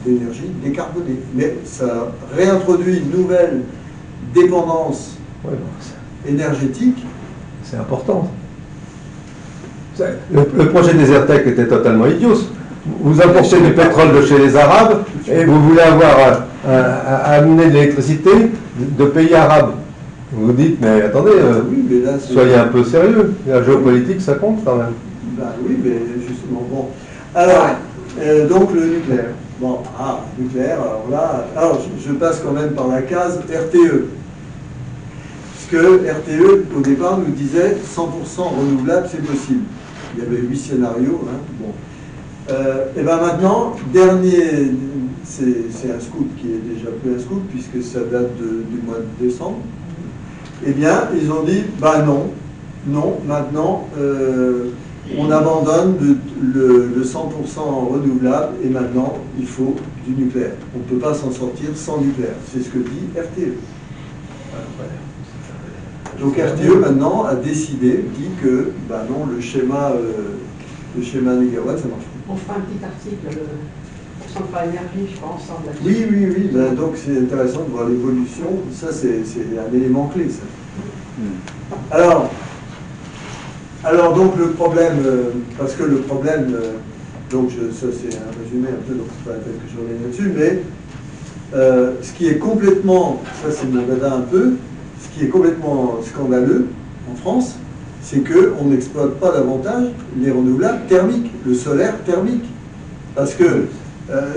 Speaker 1: d'énergie décarbonée. Mais ça réintroduit une nouvelle dépendance énergétique.
Speaker 5: C'est important. Le projet Desertec était totalement idiot. Vous importez du pétrole de chez les Arabes et vous voulez avoir amener de l'électricité de pays arabes. Vous vous dites, mais attendez,
Speaker 1: Oui, mais là,
Speaker 5: soyez un peu sérieux. La géopolitique, ça compte quand même.
Speaker 1: Ben oui, mais justement, bon. Alors, donc le nucléaire. Bon, nucléaire, alors là, je passe quand même par la case RTE. Puisque RTE, au départ, nous disait 100% renouvelable, c'est possible. Il y avait 8 scénarios. Hein, bon. Et bien maintenant, dernier, c'est un scoop qui est déjà plus un scoop, puisque ça date du mois de décembre. Eh bien, ils ont dit, non, maintenant, on abandonne le 100% renouvelable, et maintenant, il faut du nucléaire. On ne peut pas s'en sortir sans nucléaire. C'est ce que dit RTE. Donc RTE, maintenant, a décidé, dit que, non, le schéma négawatt, ça marche pas.
Speaker 2: On fera un petit article pour Centrale Énergie, je crois, ensemble.
Speaker 1: Oui. Donc c'est intéressant de voir l'évolution. Ça, c'est un élément clé, ça. Alors donc le problème, parce que le problème, ça c'est un résumé un peu, donc c'est pas la peine que je revienne là-dessus, mais ce qui est complètement, ça c'est mon dada un peu, ce qui est complètement scandaleux en France, c'est qu'on n'exploite pas davantage les renouvelables thermiques, le solaire thermique. Parce que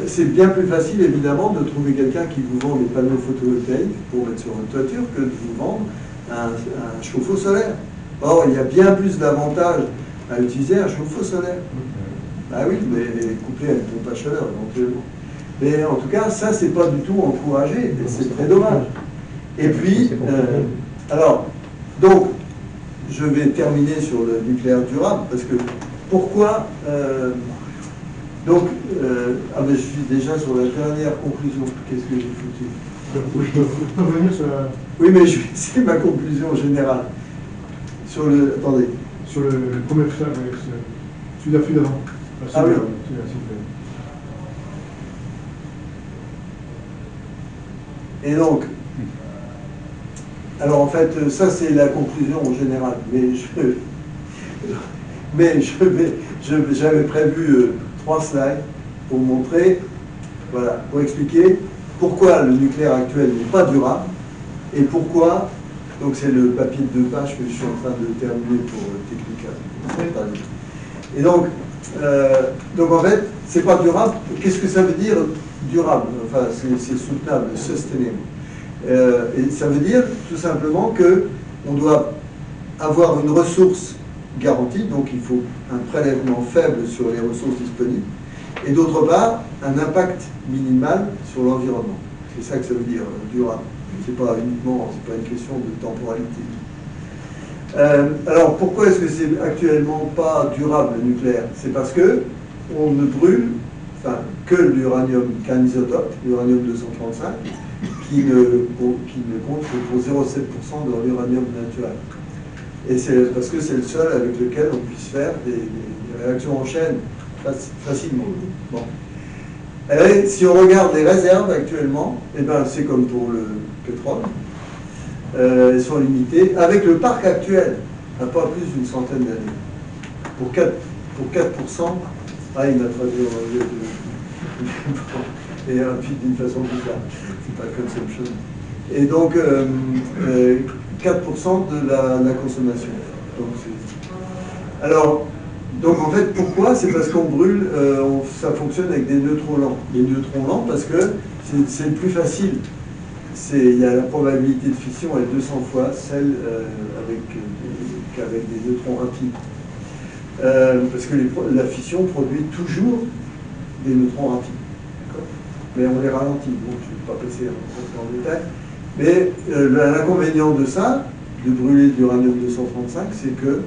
Speaker 1: c'est bien plus facile, évidemment, de trouver quelqu'un qui vous vend des panneaux photovoltaïques pour mettre sur votre toiture que de vous vendre un chauffe-eau solaire. Or, il y a bien plus d'avantages à utiliser un chauffe-eau solaire. Ah oui, mais couplé à une pompe à chaleur, éventuellement. Mais en tout cas, ça, c'est pas du tout encouragé, et c'est très dommage. Et puis, donc, je vais terminer sur le nucléaire durable, parce que pourquoi je suis déjà sur la dernière conclusion. Qu'est-ce que j'ai foutu?
Speaker 9: Je peux revenir sur la...
Speaker 1: Oui, mais c'est ma conclusion générale. Attendez.
Speaker 9: Sur le premier fleuve, celui d'avant.
Speaker 1: Ah oui. Et donc, alors en fait, ça c'est la conclusion générale, j'avais prévu 3 slides pour montrer, voilà, pour expliquer pourquoi le nucléaire actuel n'est pas durable et pourquoi, donc c'est le papier de 2 pages que je suis en train de terminer pour Technica. Et donc en fait, c'est pas durable. Qu'est-ce que ça veut dire durable? Enfin, c'est soutenable, sustainable. Et ça veut dire tout simplement qu'on doit avoir une ressource garantie, donc il faut un prélèvement faible sur les ressources disponibles, et d'autre part, un impact minimal sur l'environnement. C'est ça que ça veut dire durable. C'est pas uniquement, c'est pas une question de temporalité. Alors pourquoi est-ce que c'est actuellement pas durable le nucléaire? C'est parce que on ne brûle que l'uranium, qu'un isotope, l'uranium 235, qui ne compte que pour 0,7% de l'uranium naturel. Et c'est parce que c'est le seul avec lequel on puisse faire des réactions en chaîne facilement. Bon. Et si on regarde les réserves actuellement, eh ben, c'est comme pour le pétrole. Elles sont limitées. Avec le parc actuel, à pas plus d'une centaine d'années. Pour 4%, il m'a traduit et puis d'une façon bizarre. C'est pas consumption. Et donc, 4% de la consommation. Donc en fait, pourquoi? C'est parce qu'on brûle, ça fonctionne avec des neutrons lents. Les neutrons lents, parce que c'est le plus facile. Il y a la probabilité de fission est 200 fois celle qu'avec des neutrons rapides. Parce que la fission produit toujours des neutrons rapides. Mais on les ralentit, donc je ne vais pas passer en détail. Mais l'inconvénient de ça, de brûler de l'uranium 235, c'est que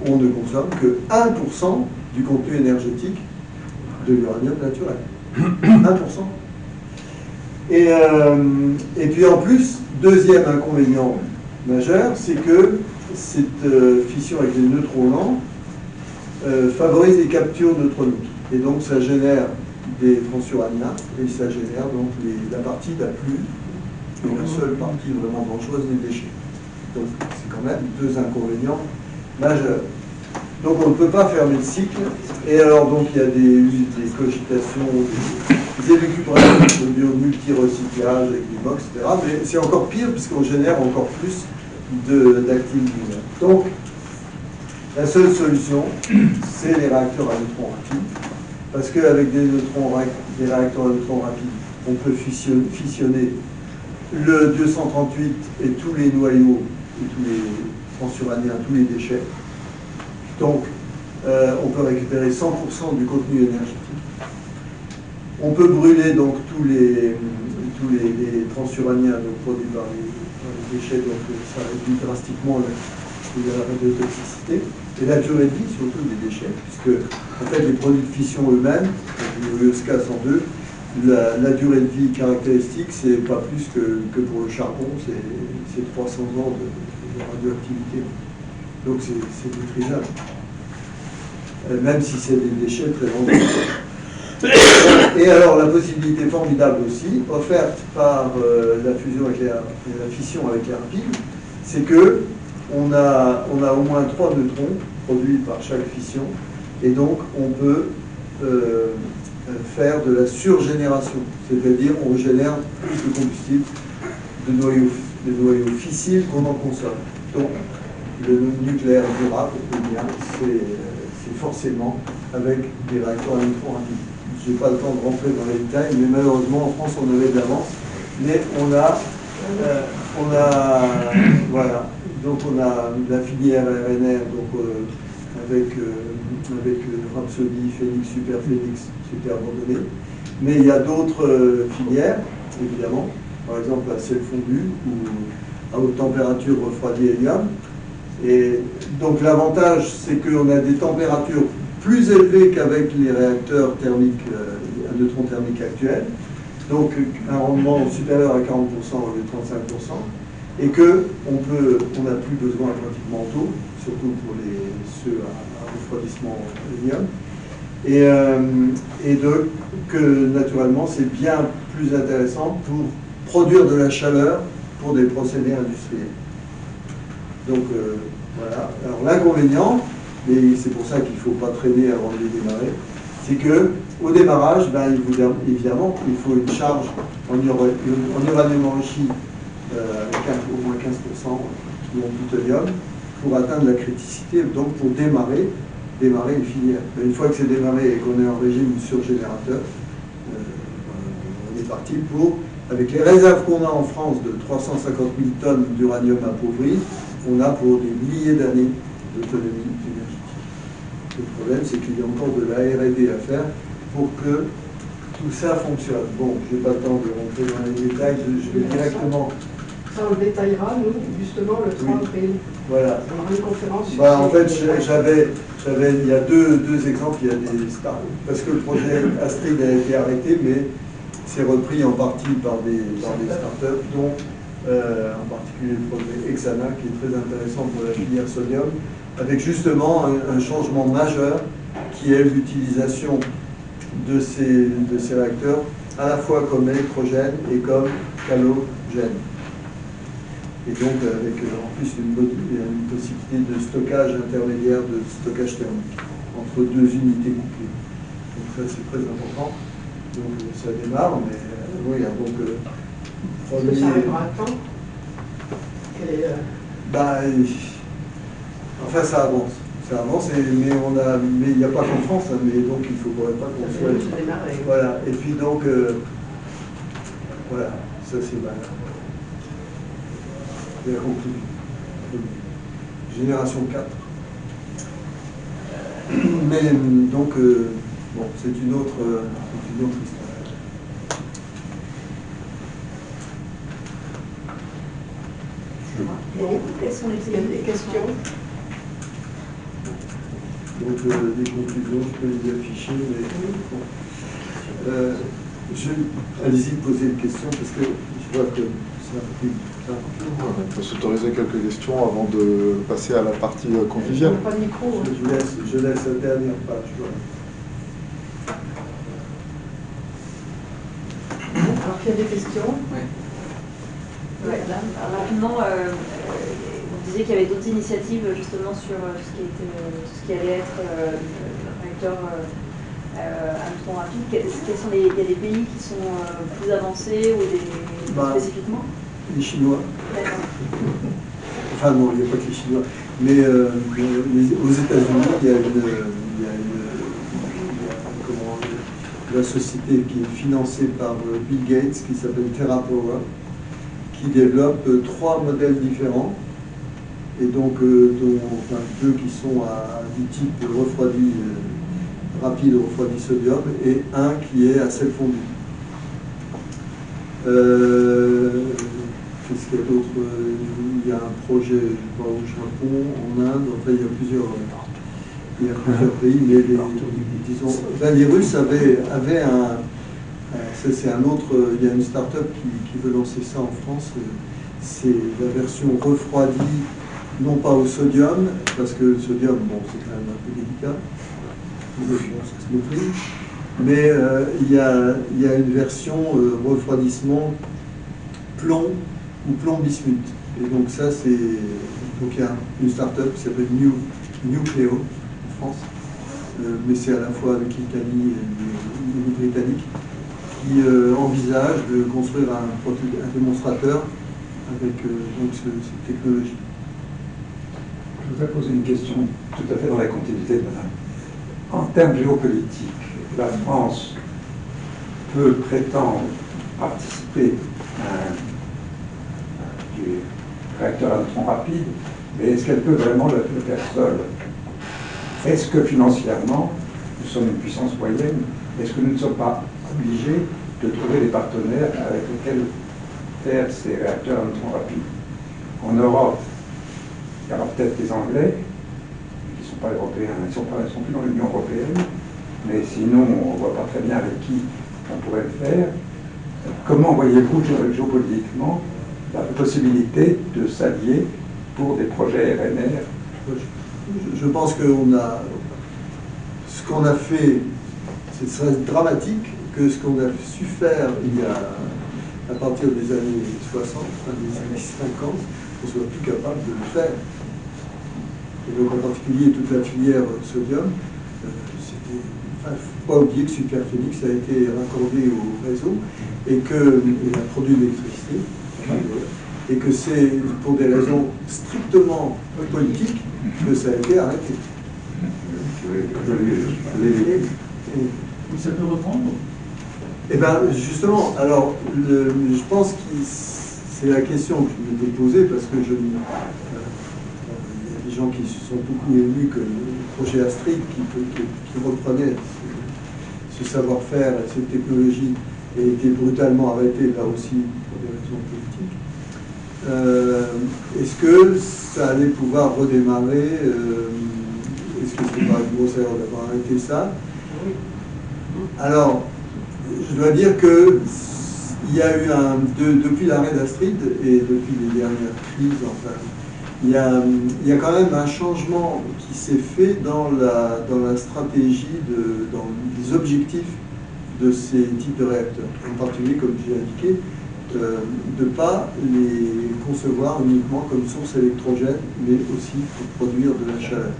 Speaker 1: on ne consomme que 1% du contenu énergétique de l'uranium naturel. 1%. Et puis en plus, deuxième inconvénient majeur, c'est que cette fission avec les neutrons lents favorise les captures neutroniques. Et donc ça génère des transuraniens, et ça génère donc la partie la plus, la seule partie vraiment dangereuse des déchets. Donc c'est quand même deux inconvénients majeurs. Donc on ne peut pas fermer le cycle, et alors donc il y a des cogitations, des élucubrations de multi-recyclage avec des box, etc. Mais c'est encore pire puisqu'on génère encore plus d'actifs lumineux. Donc la seule solution, c'est les réacteurs à neutrons rapides, parce qu'avec des réacteurs à neutrons rapides, on peut fissionner le 238 et tous les noyaux, et tous les transuraniens, tous les déchets. Donc, on peut récupérer 100% du contenu énergétique. On peut brûler donc tous les transuraniens produits par les déchets, donc ça réduit drastiquement la radiotoxicité et la durée de vie surtout des déchets, puisque en fait les produits de fission eux-mêmes, le se casse en deux. La durée de vie caractéristique, c'est pas plus que pour le charbon, c'est 300 ans de radioactivité. Donc c'est maîtrisable. Même si c'est des déchets très longtemps. Et alors la possibilité formidable aussi, offerte par la fission avec les rapides, c'est que on a au moins 3 neutrons produits par chaque fission, et donc on peut faire de la surgénération, c'est-à-dire on génère plus de combustible de noyaux fissiles qu'on en consomme. Donc le nucléaire durable, c'est forcément avec des réacteurs à neutrons rapides. Je n'ai pas le temps de rentrer dans les détails, mais malheureusement en France on avait de l'avance. Mais voilà, donc on a la filière RNR, donc avec Rhapsody, Phoenix, Superphénix, c'était abandonné. Mais il y a d'autres filières, évidemment, par exemple la sel fondu ou à haute température refroidi hélium. Et donc l'avantage, c'est qu'on a des températures plus élevées qu'avec les réacteurs thermiques à neutrons thermiques actuels, donc un rendement supérieur à 40% au lieu de 35%, et qu'on n'a plus besoin pratiquement d'eau, surtout pour ceux à refroidissement hélium, et donc que naturellement c'est bien plus intéressant pour produire de la chaleur pour des procédés industriels. Donc voilà. Alors l'inconvénient, et c'est pour ça qu'il ne faut pas traîner avant de les démarrer, c'est qu'au démarrage, évidemment, il faut une charge en uranium enrichi avec au moins 15% ou en plutonium pour atteindre la criticité, donc pour démarrer démarrer une filière. Mais une fois que c'est démarré et qu'on est en régime surgénérateur, on est parti pour, avec les réserves qu'on a en France de 350 000 tonnes d'uranium appauvri, on a pour des milliers d'années d'autonomie énergétique. Le problème, c'est qu'il y a encore de la R&D à faire pour que tout ça fonctionne. Bon, je n'ai pas le temps de rentrer dans les détails, je vais directement...
Speaker 2: Ça, on le détaillera, nous, justement, le 3 avril.
Speaker 1: Voilà.
Speaker 2: On aura une conférence sur
Speaker 1: En fait, il y a deux exemples. Il y a des stars, parce que le projet Astrid a été arrêté, mais c'est repris en partie par des startups, dont en particulier le projet Exana, qui est très intéressant pour la filière sodium, avec justement un changement majeur qui est l'utilisation de ces réacteurs à la fois comme électrogène et comme halogène. Et donc avec en plus une possibilité de stockage intermédiaire, de stockage thermique entre deux unités couplées. Donc ça c'est très important. Donc ça démarre, mais oui, donc
Speaker 2: est-ce que ça arrivera à temps?
Speaker 1: Enfin ça avance. Ça avance, mais il n'y a pas qu'en France, hein, mais donc il ne faudrait pas qu'on soit... Voilà, et puis donc, voilà, ça c'est mal. Bien conclu. Génération 4. Mais donc, bon, c'est une autre histoire.
Speaker 2: Quelles sont les questions?
Speaker 1: Donc des conclusions, je peux les afficher, mais allez-y poser une question parce que je vois que c'est un peu plus tard.
Speaker 10: On peut s'autoriser quelques questions avant de passer à la partie conviviale.
Speaker 2: Pas de micro.
Speaker 1: Je laisse la dernière page.
Speaker 2: Alors qu'il y a des questions.
Speaker 8: Oui.
Speaker 11: Ouais, rapidement, vous disiez qu'il y avait d'autres initiatives justement sur tout ce qui allait être réacteur à neutron rapide. Il y a des pays qui sont plus avancés ou spécifiquement?
Speaker 1: Les Chinois.
Speaker 11: D'accord.
Speaker 1: Enfin non, il n'y a pas que les Chinois. Mais aux États-Unis, il y a la société qui est financée par Bill Gates, qui s'appelle TerraPower, qui développe 3 modèles différents, et donc dont 2 qui sont du type refroidi, rapide refroidi sodium, et un qui est à sel fondu. Qu'est-ce qu'il y a d'autre? Il y a un projet, je crois, au Japon, en Inde, enfin il y a plusieurs pays, mais disons, les Russes avaient un... C'est un autre, il y a une start-up qui veut lancer ça en France, c'est la version refroidie, non pas au sodium, parce que le sodium, bon, c'est quand même un peu délicat, ça se maîtrise, mais il y a une version refroidissement plomb ou plomb bismuth. Et donc ça, c'est... Donc il y a une start-up qui s'appelle Nucleo en France, mais c'est à la fois avec l'Italie et les Britanniques, qui envisage de construire un démonstrateur avec donc cette technologie.
Speaker 12: Je voudrais poser une question tout à fait dans la continuité de madame. En termes géopolitiques, la France peut prétendre participer du réacteur à neutrons rapide, mais est-ce qu'elle peut vraiment le faire seule? Est-ce que financièrement, nous sommes une puissance moyenne, est-ce que nous ne sommes pas obligés de trouver des partenaires avec lesquels faire ces réacteurs à neutrons rapides? En Europe, il y aura peut-être des Anglais, qui ne sont pas européens, ils ne sont plus dans l'Union européenne, mais sinon on ne voit pas très bien avec qui on pourrait le faire. Comment voyez-vous géopolitiquement la possibilité de s'allier pour des projets RNR?
Speaker 1: Je pense que ce qu'on a fait, c'est très dramatique que ce qu'on a su faire à partir des années 60, des années 50, qu'on soit plus capable de le faire. Et donc en particulier toute la filière sodium, il ne faut pas oublier que Superphénix a été raccordé au réseau et qu'il a produit de l'électricité, et que c'est pour des raisons strictement politiques que ça a été arrêté.
Speaker 12: je l'ai.
Speaker 13: Ça peut reprendre?
Speaker 1: Eh bien, justement, alors, je pense que c'est la question que je m'étais posée parce que il y a des gens qui se sont beaucoup émus que le projet Astrid, qui reprenait ce savoir-faire et cette technologie, ait été brutalement arrêté, là aussi, pour des raisons politiques. Est-ce que ça allait pouvoir redémarrer? Est-ce que c'est pas une grosse erreur d'avoir arrêté ça? Alors, je dois dire que il y a eu depuis l'arrêt d'Astrid et depuis les dernières crises, enfin, il y a quand même un changement qui s'est fait dans la stratégie, dans les objectifs de ces types de réacteurs. En particulier, comme j'ai indiqué, de ne pas les concevoir uniquement comme source électrogène, mais aussi pour produire de la chaleur.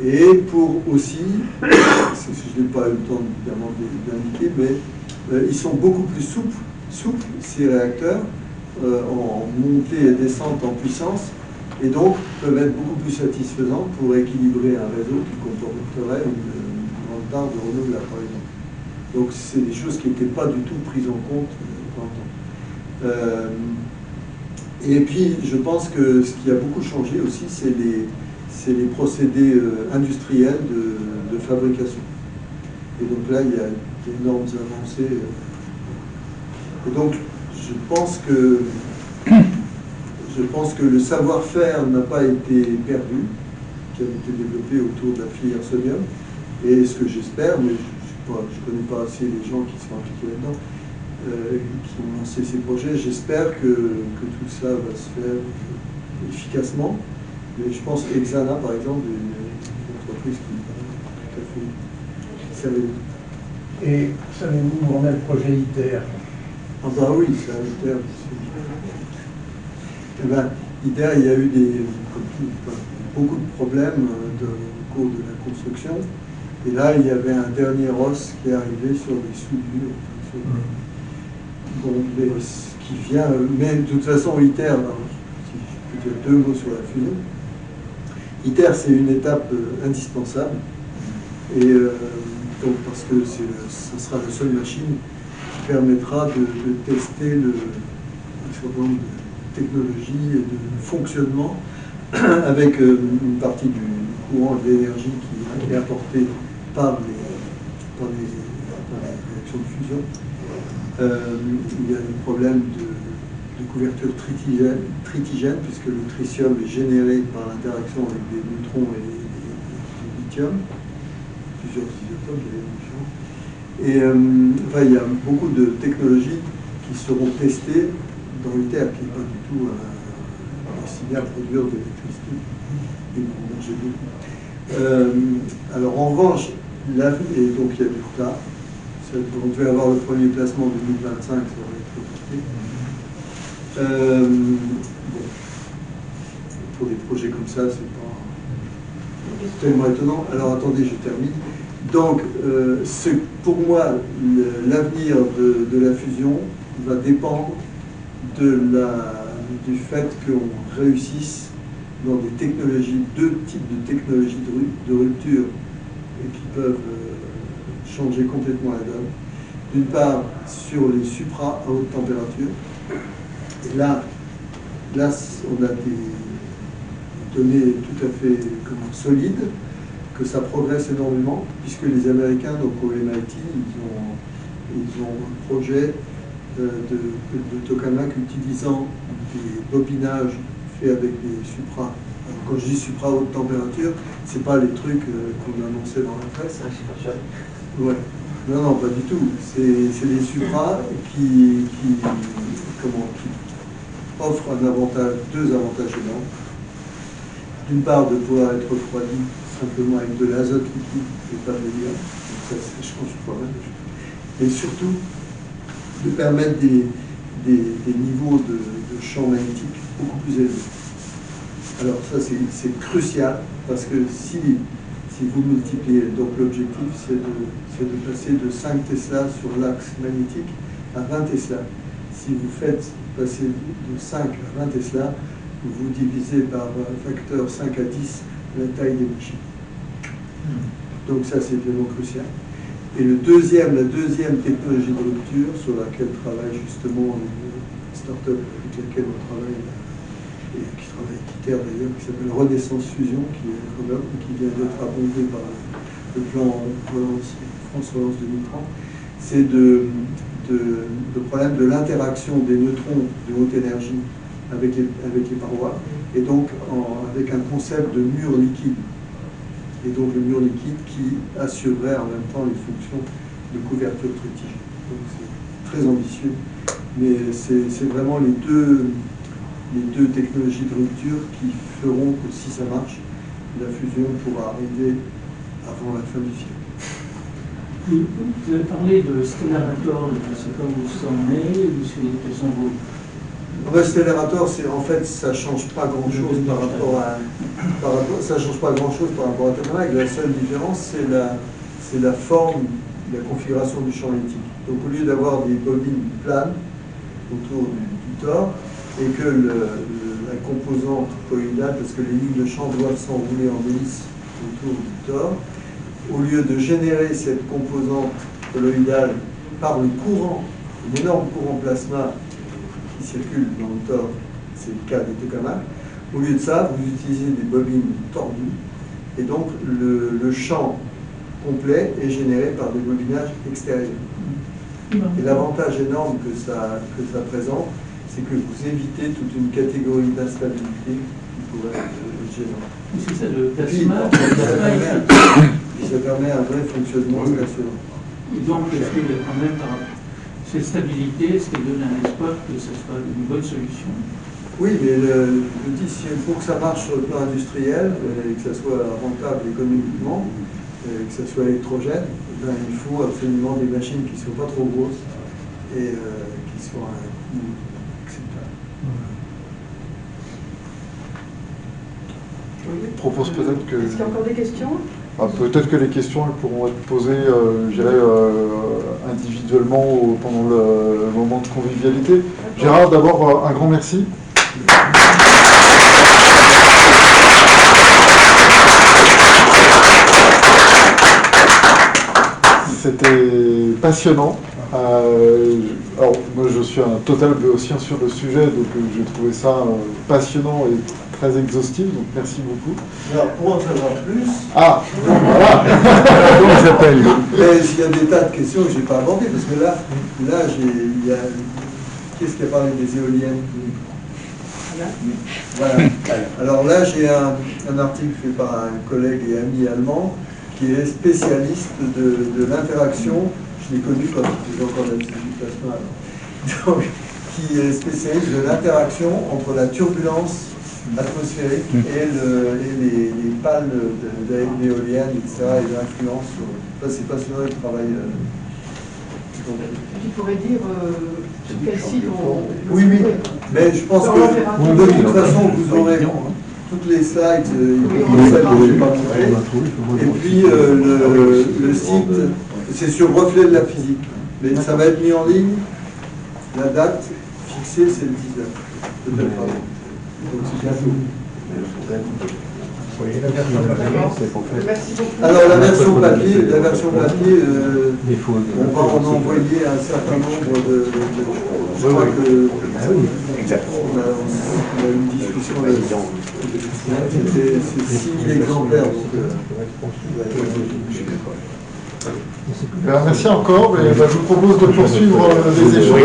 Speaker 1: Et pour aussi, je n'ai pas eu le temps évidemment d'indiquer, mais ils sont beaucoup plus souples ces réacteurs, en montée et descente en puissance, et donc peuvent être beaucoup plus satisfaisants pour équilibrer un réseau qui comporterait une grande part de renouvelables, par exemple. Donc c'est des choses qui n'étaient pas du tout prises en compte dans le temps. Et puis je pense que ce qui a beaucoup changé aussi, c'est les procédés industriels de fabrication. Et donc là, il y a d'énormes avancées. Et donc, je pense que le savoir-faire n'a pas été perdu, qui a été développé autour de la filière sodium. Et ce que j'espère, mais je ne connais pas assez les gens qui sont impliqués là-dedans, qui ont lancé ces projets, j'espère que tout ça va se faire efficacement. Mais je pense qu'Exana, par exemple, est une entreprise qui est tout à fait sérieuse.
Speaker 13: Et savez-vous où en est le projet ITER?
Speaker 1: Ah bah oui, c'est un ITER. Eh ben, ITER, il y a eu beaucoup de problèmes au cours de la construction. Et là, il y avait un dernier os qui est arrivé sur les soudures. Bon, ce qui vient, mais de toute façon, ITER, si je peux dire deux mots sur la fusion. ITER, c'est une étape indispensable, et donc parce que ce sera la seule machine qui permettra de tester un certain nombre de technologies et de fonctionnement avec une partie du courant et de l'énergie qui est apportée par les réactions de fusion. Il y a des problèmes de couverture tritigène, puisque le tritium est généré par l'interaction avec des neutrons et des lithium, plusieurs isotopes d'ailleurs. Et enfin, il y a beaucoup de technologies qui seront testées dans l'ITER, qui n'est pas du tout destiné à produire de l'électricité et d'en manger beaucoup. Alors en revanche, là, et donc il y a du retard. On devait avoir le premier placement en 2025, ça va être reporté. Bon, pour des projets comme ça, c'est pas tellement étonnant. Alors attendez, je termine. Donc, pour moi, l'avenir de la fusion va dépendre du fait qu'on réussisse dans des technologies, deux types de technologies de rupture et qui peuvent changer complètement la donne. D'une part, sur les supras à haute température. Et là, on a des données tout à fait solides, que ça progresse énormément, puisque les Américains, donc au MIT, ils ont un projet de tokamak utilisant des bobinages faits avec des supras. Alors, quand je dis supra à haute température, c'est pas les trucs qu'on annonçait dans la presse. Ouais. Non, pas du tout. C'est des supras qui offrent deux avantages énormes. D'une part, de pouvoir être refroidi simplement avec de l'azote liquide et pas de l'hélium. Donc ça change pas mal de choses. Et surtout, de permettre des niveaux de champ magnétique beaucoup plus élevés. Alors ça, c'est crucial, parce que si vous multipliez, donc l'objectif, c'est de passer de 5 Tesla sur l'axe magnétique à 20 Tesla. Si vous faites passer de 5 à 20 Tesla, vous divisez par un facteur 5 à 10 la taille des machines. Donc ça, c'est vraiment crucial. Et la deuxième technologie de rupture sur laquelle travaille justement une start-up avec laquelle on travaille, et qui travaille avec ITER d'ailleurs, qui s'appelle Renaissance Fusion, qui est à Grenoble, qui vient d'être abondé par le plan France Relance 2030, c'est le problème de l'interaction des neutrons de haute énergie avec les parois, et donc avec un concept de mur liquide. Et donc le mur liquide qui assurerait en même temps les fonctions de couverture trutige. Donc c'est très ambitieux, mais c'est vraiment les deux technologies de rupture qui feront que si ça marche, la fusion pourra arriver avant la fin du siècle.
Speaker 13: Vous avez parlé de Stellarator, je ne sais pas où ça en est, quels sont vos...
Speaker 1: Stellarator, en fait, ça change pas grand-chose par rapport à Tokamak. La seule différence, c'est la forme, la configuration du champ électrique. Donc, au lieu d'avoir des bobines planes autour du tore, et que la composante colloïdale, parce que les lignes de champ doivent s'enrouler en hélice autour du tore, au lieu de générer cette composante colloïdale par le courant, un énorme courant plasma qui circule dans le tore, c'est le cas des Tokamak, au lieu de ça, vous utilisez des bobines tordues, et donc le champ complet est généré par des bobinages extérieurs. Et l'avantage énorme que ça présente, c'est que vous évitez toute une catégorie d'instabilité qui pourrait être gênante.
Speaker 13: C'est ça, le plasma,
Speaker 1: puis ça permet un vrai fonctionnement stationnel.
Speaker 13: Et donc, est-ce que quand même, cette stabilité, est-ce qu'elle donne un espoir que ce soit une bonne solution?
Speaker 1: Oui, mais je dis, pour que ça marche sur le plan industriel, et que ça soit rentable économiquement, et que ça soit électrogène, ben, il faut absolument des machines qui ne soient pas trop grosses et qui soient à un coût acceptable.
Speaker 10: Je propose peut-être que...
Speaker 2: Est-ce qu'il y a encore des questions?
Speaker 10: Peut-être que les questions elles pourront être posées, je dirais, individuellement pendant le moment de convivialité. Gérard, d'abord, un grand merci. C'était passionnant. Alors, moi, je suis un total béotien sur le sujet, donc j'ai trouvé ça passionnant et très exhaustif, donc merci beaucoup.
Speaker 1: Alors, pour en savoir plus...
Speaker 10: Ah, voilà. Donc, j'appelle.
Speaker 1: Il y a des tas de questions que je n'ai pas abordées, parce que là qu'est-ce qui a parlé des éoliennes? Voilà. Alors là, j'ai un article fait par un collègue et ami allemand qui est spécialiste de l'interaction. Je l'ai connu quand il faisait encore de la physique du plasma. Donc, qui est spécialiste de l'interaction entre la turbulence atmosphérique et les pales d'éoliennes, etc. et l'influence. Ça, c'est passionnant, il travaille.
Speaker 2: Tu pourrais dire sur quel site on...
Speaker 1: Oui, mais je pense que de toute façon, vous aurez toutes les slides, et puis le site, c'est sur Reflet de la physique. Mais ça va être mis en ligne, la date fixée, c'est le 19. Peut-être pas. Donc c'est bientôt.
Speaker 2: Merci beaucoup.
Speaker 1: Alors la version papier, on va en envoyer un certain nombre de je crois que on a une discussion là-dessus. C'est 6000 exemplaires.
Speaker 10: Merci encore, mais je vous propose de poursuivre les échanges.